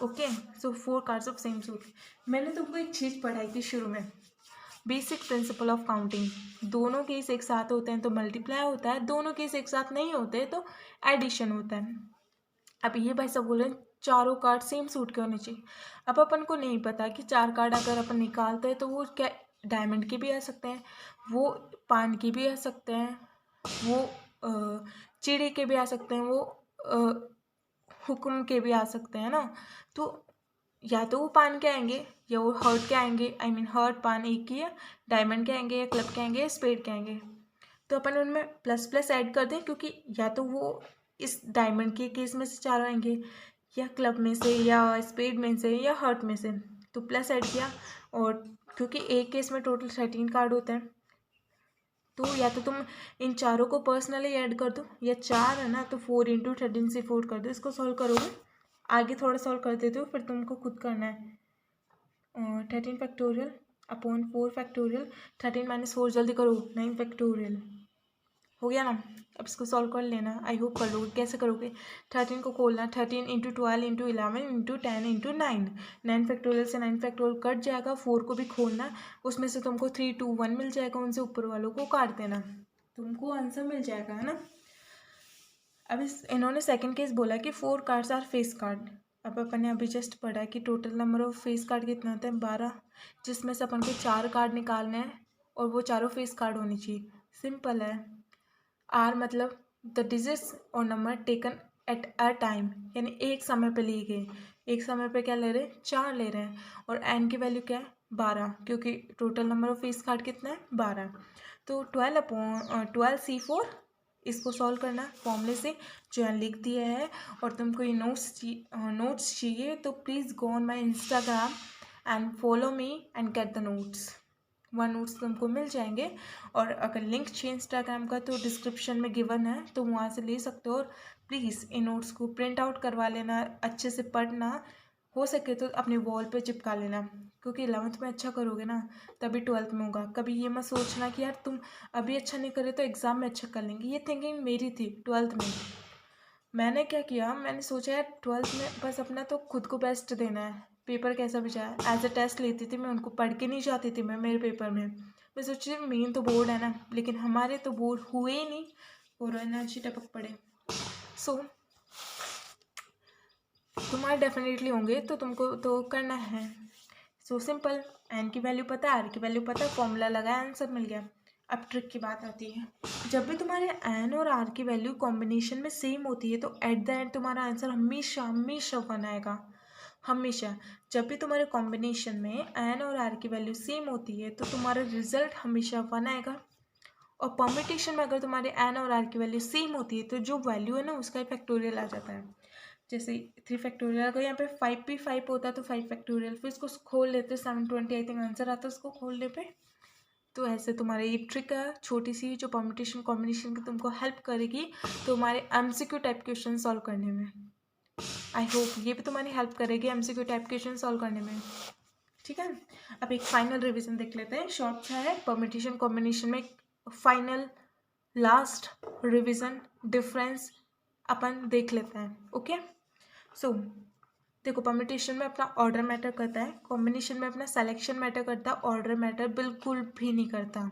Speaker 1: Okay, so 4 cards of same suit. मैंने तुमको एक चीज़ पढ़ाई थी शुरू में, बेसिक प्रिंसिपल ऑफ काउंटिंग। दोनों केस एक साथ होते हैं तो मल्टीप्लाई होता है, दोनों केस एक साथ नहीं होते तो एडिशन होता है। अब ये भाई सब बोल रहे हैं चारों कार्ड सेम सूट के होने चाहिए। अब अपन को नहीं पता कि 4 कार्ड अगर अपन निकालते हैं तो वो क्या डायमंड के भी आ सकते हैं, वो पान के भी आ सकते हैं, वो चिड़ी के भी आ सकते हैं, वो हुक्म के भी आ सकते हैं ना। तो या तो वो पान के आएंगे या वो हर्ट के आएंगे, आई मीन हर्ट पान एक ही है, डायमंड के आएंगे या क्लब के आएंगे या स्पेड के आएंगे। तो अपन उनमें प्लस प्लस ऐड कर दें, क्योंकि या तो वो इस डायमंड के केस में से चारों आएंगे या क्लब में से या स्पेड में से या हर्ट में से, तो प्लस ऐड किया। और क्योंकि एक केस में टोटल 13 कार्ड होते हैं तो या तो तुम इन चारों को पर्सनली ऐड कर दो, या 4 है ना तो 4 इंटू 13 से 4 कर दो। इसको सॉल्व करोगे, आगे थोड़ा सॉल्व कर देते हो, फिर तुमको खुद करना है। 13 फैक्टोरियल अपॉन 4 फैक्टोरियल, 13 माइनस 4 जल्दी करो, 9 फैक्टोरियल हो गया ना। अब इसको सॉल्व कर लेना, आई होप कर लोगे। कैसे करोगे, 13 को खोलना, 13 into 12 into 11 into 10 into 9, 9 factorial से 9 फैक्टोरियल कट जाएगा। 4 को भी खोलना, उसमें से तुमको 3 2 1 मिल जाएगा, उनसे ऊपर वालों को काट देना, तुमको आंसर मिल जाएगा, है ना। अब इन्होंने सेकंड केस बोला कि 4 कार्ड्स आर फेस कार्ड। अब अपन ने अभी जस्ट पढ़ा कि total number of face card कितने होते हैं, 12, जिसमें से अपन को 4 कार्ड निकालने हैं और वो चारों फेस कार्ड होनी चाहिए। सिंपल है। आर मतलब द डिजिट्स और number taken at a time, यानी एक समय पे लिए गए। एक समय पे क्या ले रहे हैं, 4 ले रहे हैं। और एन की वैल्यू क्या है, 12, क्योंकि total number of face card कितना है, 12। तो 12C4, इसको सॉल्व करना फॉर्मूले से जो यहाँ लिख दिया है। और तुमको ये नोट्स चाहिए तो please go on my Instagram and follow me and get the notes. 1 notes तुमको मिल जाएंगे। और अगर लिंक चाहिए इंस्टाग्राम का तो डिस्क्रिप्शन में गिवन है, तो वहाँ से ले सकते हो। और प्लीज़ इन नोट्स को प्रिंट आउट करवा लेना, अच्छे से पढ़ना, हो सके तो अपने वॉल पे चिपका लेना, क्योंकि 11th में अच्छा करोगे ना तभी 12th में होगा। कभी ये मत सोचना कि यार तुम अभी अच्छा नहीं करे तो एग्ज़ाम में अच्छा कर लेंगे, ये थिंकिंग मेरी थी 12th में। मैंने क्या किया, मैंने सोचा यार 12th में बस अपना तो खुद को बेस्ट देना है, पेपर कैसा भी जाए। एज अ टेस्ट लेती थी मैं, उनको पढ़ के नहीं जाती थी मैं मेरे पेपर में। मैं सोची मेन तो बोर्ड है ना, लेकिन हमारे तो बोर्ड हुए ही नहीं और एनर्जी टपक पड़े। सो तुम्हारे डेफिनेटली होंगे तो तुमको तो करना है। सो सिंपल, एन की वैल्यू पता है, आर की वैल्यू पता है, फॉर्मूला लगाया, आंसर मिल गया। अब ट्रिक की बात आती है, जब भी तुम्हारे एन और आर की वैल्यू कॉम्बिनेशन में सेम होती है तो एट द एंड तुम्हारा आंसर हमेशा हमेशा 1 आएगा, हमेशा। जब भी तुम्हारे कॉम्बिनेशन में एन और आर की वैल्यू सेम होती है तो तुम्हारा रिजल्ट हमेशा 1 आएगा। और परम्यूटेशन में अगर तुम्हारे एन और आर की वैल्यू सेम होती है तो जो वैल्यू है ना उसका फैक्टोरियल आ जाता है। जैसे 3 फैक्टोरियल, अगर यहाँ पे 5 भी 5 होता है तो 5 फैक्टोरियल, फिर इसको खोल लेते 720 आई थिंक आंसर आता है उसको खोलने पे। तो ऐसे तुम्हारे ये ट्रिक है छोटी सी जो परम्यूटेशन कॉम्बिनेशन की तुमको हेल्प करेगी तुम्हारे MCQ टाइप क्वेश्चन सॉल्व करने में। आई होप ये भी तुम्हारी हेल्प करेगी MCQ टाइप क्वेश्चन सॉल्व करने में। ठीक है, अब एक फाइनल रिविजन देख लेते हैं, शॉर्ट सा है। परम्यूटेशन कॉम्बिनेशन में फाइनल लास्ट रिविजन डिफरेंस अपन देख लेते हैं। ओके, सो देखो, परम्यूटेशन में अपना ऑर्डर मैटर करता है, कॉम्बिनेशन में अपना सिलेक्शन मैटर करता है, ऑर्डर मैटर बिल्कुल भी नहीं करता।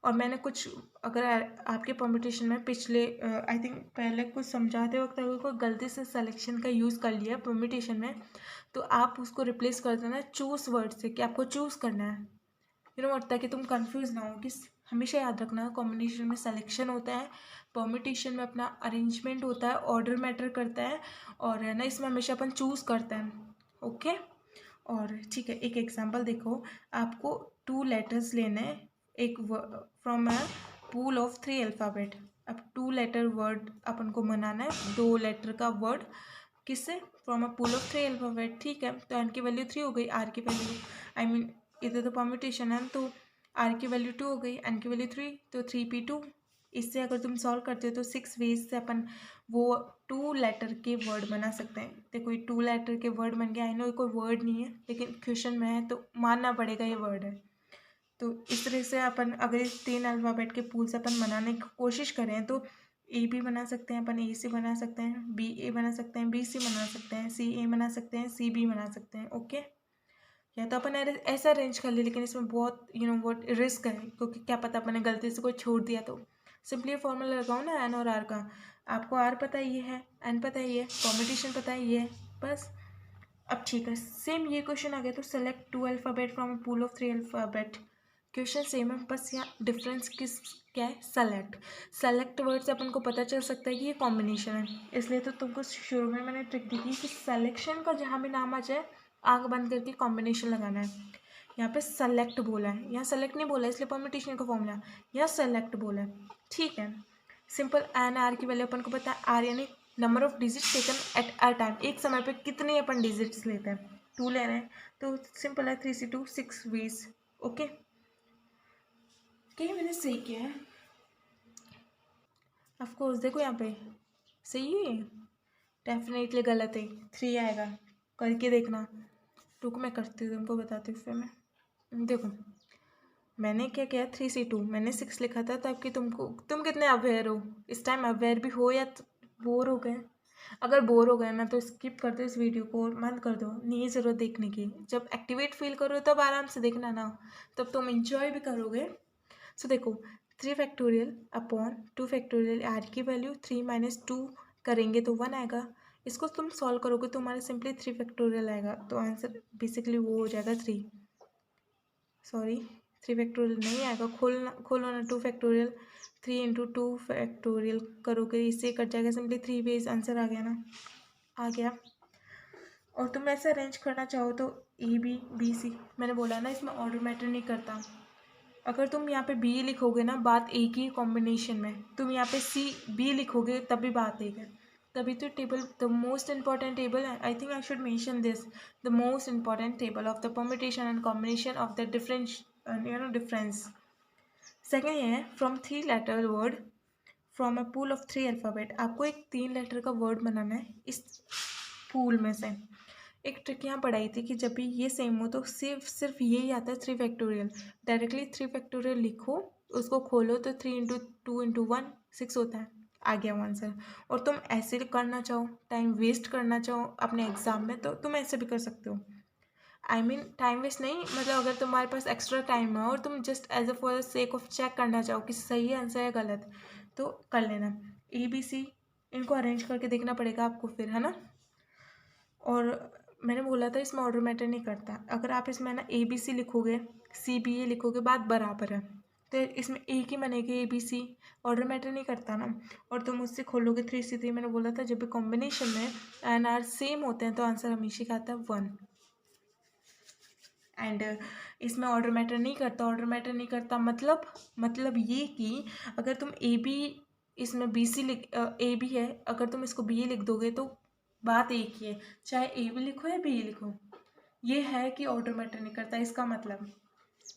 Speaker 1: और मैंने कुछ, अगर आपके परम्यूटेशन में पिछले आई थिंक पहले कुछ समझाते वक्त अगर कोई गलती से सिलेक्शन का यूज़ कर लिया परम्यूटेशन में, तो आप उसको रिप्लेस कर देना चूज़ वर्ड से, कि आपको चूज़ करना है। होता है कि तुम कंफ्यूज ना हो। कि हमेशा याद रखना, कॉम्बिनेशन में सिलेक्शन होता है, परम्यूटेशन में अपना अरेंजमेंट होता है, ऑर्डर मैटर करता है, और है ना इसमें हमेशा अपन चूज करते हैं। ओके, और ठीक है, एक एग्जांपल देखो, आपको 2 लेटर्स लेने हैं एक from a pool of 3 alphabet. अब 2 लेटर वर्ड अपन को बनाना है, 2 लेटर का वर्ड, किससे? From a pool of 3 alphabet. ठीक है, तो एन की वैल्यू 3 हो गई, आर की वैल्यू इधर तो परम्यूटेशन है, तो आर की वैल्यू 2 हो गई, एन की वैल्यू 3, तो 3p2। इससे अगर तुम सॉल्व करते हो तो 6 वेज से अपन वो 2 लेटर के वर्ड बना सकते हैं। देखो ये 2 लेटर के वर्ड बन गया। आई नो कोई वर्ड नहीं है, लेकिन क्वेश्चन में है तो मानना पड़ेगा ये वर्ड है। तो इस तरह से अपन अगर इस 3 अल्फ़ाबेट के पूल से अपन बनाने की कोशिश करें तो ए बी बना सकते हैं अपन, ए सी बना सकते हैं, बी ए बना सकते हैं, बी सी बना सकते हैं, सी ए बना सकते हैं, सी बी बना सकते हैं। ओके, या तो अपन ऐसा अरेंज कर ले, लेकिन इसमें बहुत बहुत रिस्क है, क्योंकि क्या पता अपने गलती से कोई छोड़ दिया तो। सिंपली फॉर्मूला लगाओ ना एन और आर का। आपको आर पता ही है, एन पता ही है, कॉम्बिनेशन पता ही है, बस। अब ठीक है, सेम ये क्वेश्चन आ गया तो select 2 alphabet from a pool of 3 alphabet. Question same है, बस यहाँ डिफरेंस क्या है? सेलेक्ट वर्ड से अपन को पता चल सकता है कि ये कॉम्बिनेशन है। इसलिए तो तुमको शुरू में मैंने ट्रिक दी थी कि सिलेक्शन का जहाँ भी नाम आ जाए आंख बंद करके कॉम्बिनेशन लगाना है। यहाँ पे सेलेक्ट बोला है, यहाँ सेलेक्ट नहीं बोला है, इसलिए परम्यूटेशन का फॉर्मूला, यहाँ सेलेक्ट बोला है। ठीक है, सिंपल। एन आर की वैल्यू अपन को पता है, आर यानी number of digits taken at a time, एक समय पे कितने अपन डिजिट्स लेते हैं, 2 ले रहे हैं, तो सिंपल है 3 से 2 6 वेज। ओके, मैंने सही किया है ऑफकोर्स। देखो यहाँ पे सही है, डेफिनेटली गलत है, 3 आएगा, करके देखना। रुको मैं करती हूँ, तुमको बताती हूँ फिर मैं। देखो मैंने क्या किया, 3 से 2 मैंने 6 लिखा था, ताकि तुम कितने अवेयर हो इस टाइम, अवेयर भी हो या बोर हो गए? अगर बोर हो गए ना तो स्किप कर दो इस वीडियो को और बंद कर दो, नहीं है ज़रूरत देखने की। जब एक्टिवेट फील करो तब आराम से देखना ना, तब तुम इंजॉय भी करोगे। सो देखो, 3 फैक्टोरियल अपॉन 2 फैक्टोरियल, आर की वैल्यू 3 माइनस 2 करेंगे तो 1 आएगा। इसको तुम सॉल्व करोगे तो हमारे सिंपली 3 फैक्टोरियल आएगा, तो आंसर बेसिकली वो हो जाएगा 3। सॉरी, 3 फैक्टोरियल नहीं आएगा, खोलो ना 2 फैक्टोरियल, 3 इंटू 2 फैक्टोरियल करोगे, इससे कट जाएगा, सिंपली 3 बेस आंसर आ गया ना, आ गया। और तुम ऐसे अरेंज करना चाहो तो ए बी बी सी, मैंने बोला ना इसमें ऑर्डर मैटर नहीं करता। अगर तुम यहाँ पे बी लिखोगे ना, बात एक ही कॉम्बिनेशन में, तुम यहाँ पे सी बी लिखोगे तब भी बात एक है। तभी तो table the most important table है, I think I should mention this, the most important table of the permutation and combination of the difference. Second ये है from 3 letter word from a pool of 3 alphabet. आपको एक 3 लेटर का वर्ड बनाना है इस पूल में से। एक ट्रिक यहाँ पढ़ाई थी कि जब भी ये सेम हो तो सिर्फ यही आता है 3 फैक्टोरियल, डायरेक्टली 3 फैक्टोरियल लिखो, उसको खोलो तो 3 इंटू 2 इंटू 1 6 होता है, आ गया वो आंसर। और तुम ऐसे करना चाहो, टाइम वेस्ट करना चाहो अपने एग्जाम में, तो तुम ऐसे भी कर सकते हो। आई मीन टाइम वेस्ट नहीं, मतलब अगर तुम्हारे पास एक्स्ट्रा टाइम है और तुम just as a for sake of check करना चाहो कि सही आंसर है गलत, तो कर लेना। ए बी सी इनको अरेंज करके देखना पड़ेगा आपको फिर, है ना। और मैंने बोला था इसमें ऑर्डर मैटर नहीं करता, अगर आप इसमें ना ए बी सी लिखोगे, सी बी ए लिखोगे, बात बराबर है, तो इसमें एक ही बनेगी A B C, order matter नहीं करता ना। और तुम उससे खोलोगे 3 से 3, मैंने बोला था जब भी कॉम्बिनेशन में एन आर सेम होते हैं तो आंसर हमेशा का आता है 1। एंड इसमें ऑर्डर मैटर नहीं करता, ऑर्डर मैटर नहीं करता मतलब ये कि अगर तुम ए बी, इसमें बी सी लिख, ए बी है, अगर तुम इसको बी लिख दोगे तो बात एक ही है, चाहे ए बी लिखो या बी लिखो, ये है कि ऑर्डर मैटर नहीं करता इसका मतलब।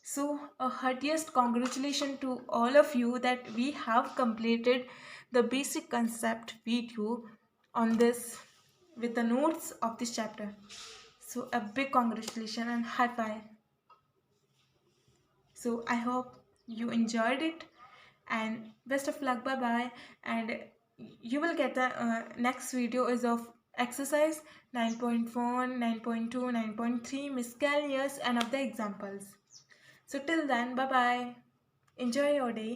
Speaker 1: सो heartiest congratulations to all of you that we have completed the basic concept video on this with the notes of this chapter. So a big congratulations and high five. So I hope you enjoyed it and best of luck. Bye bye. And you will get the next video is of exercise 9.4, 9.2, 9.3 miscellaneous and of the examples. So till then, bye bye. Enjoy your day.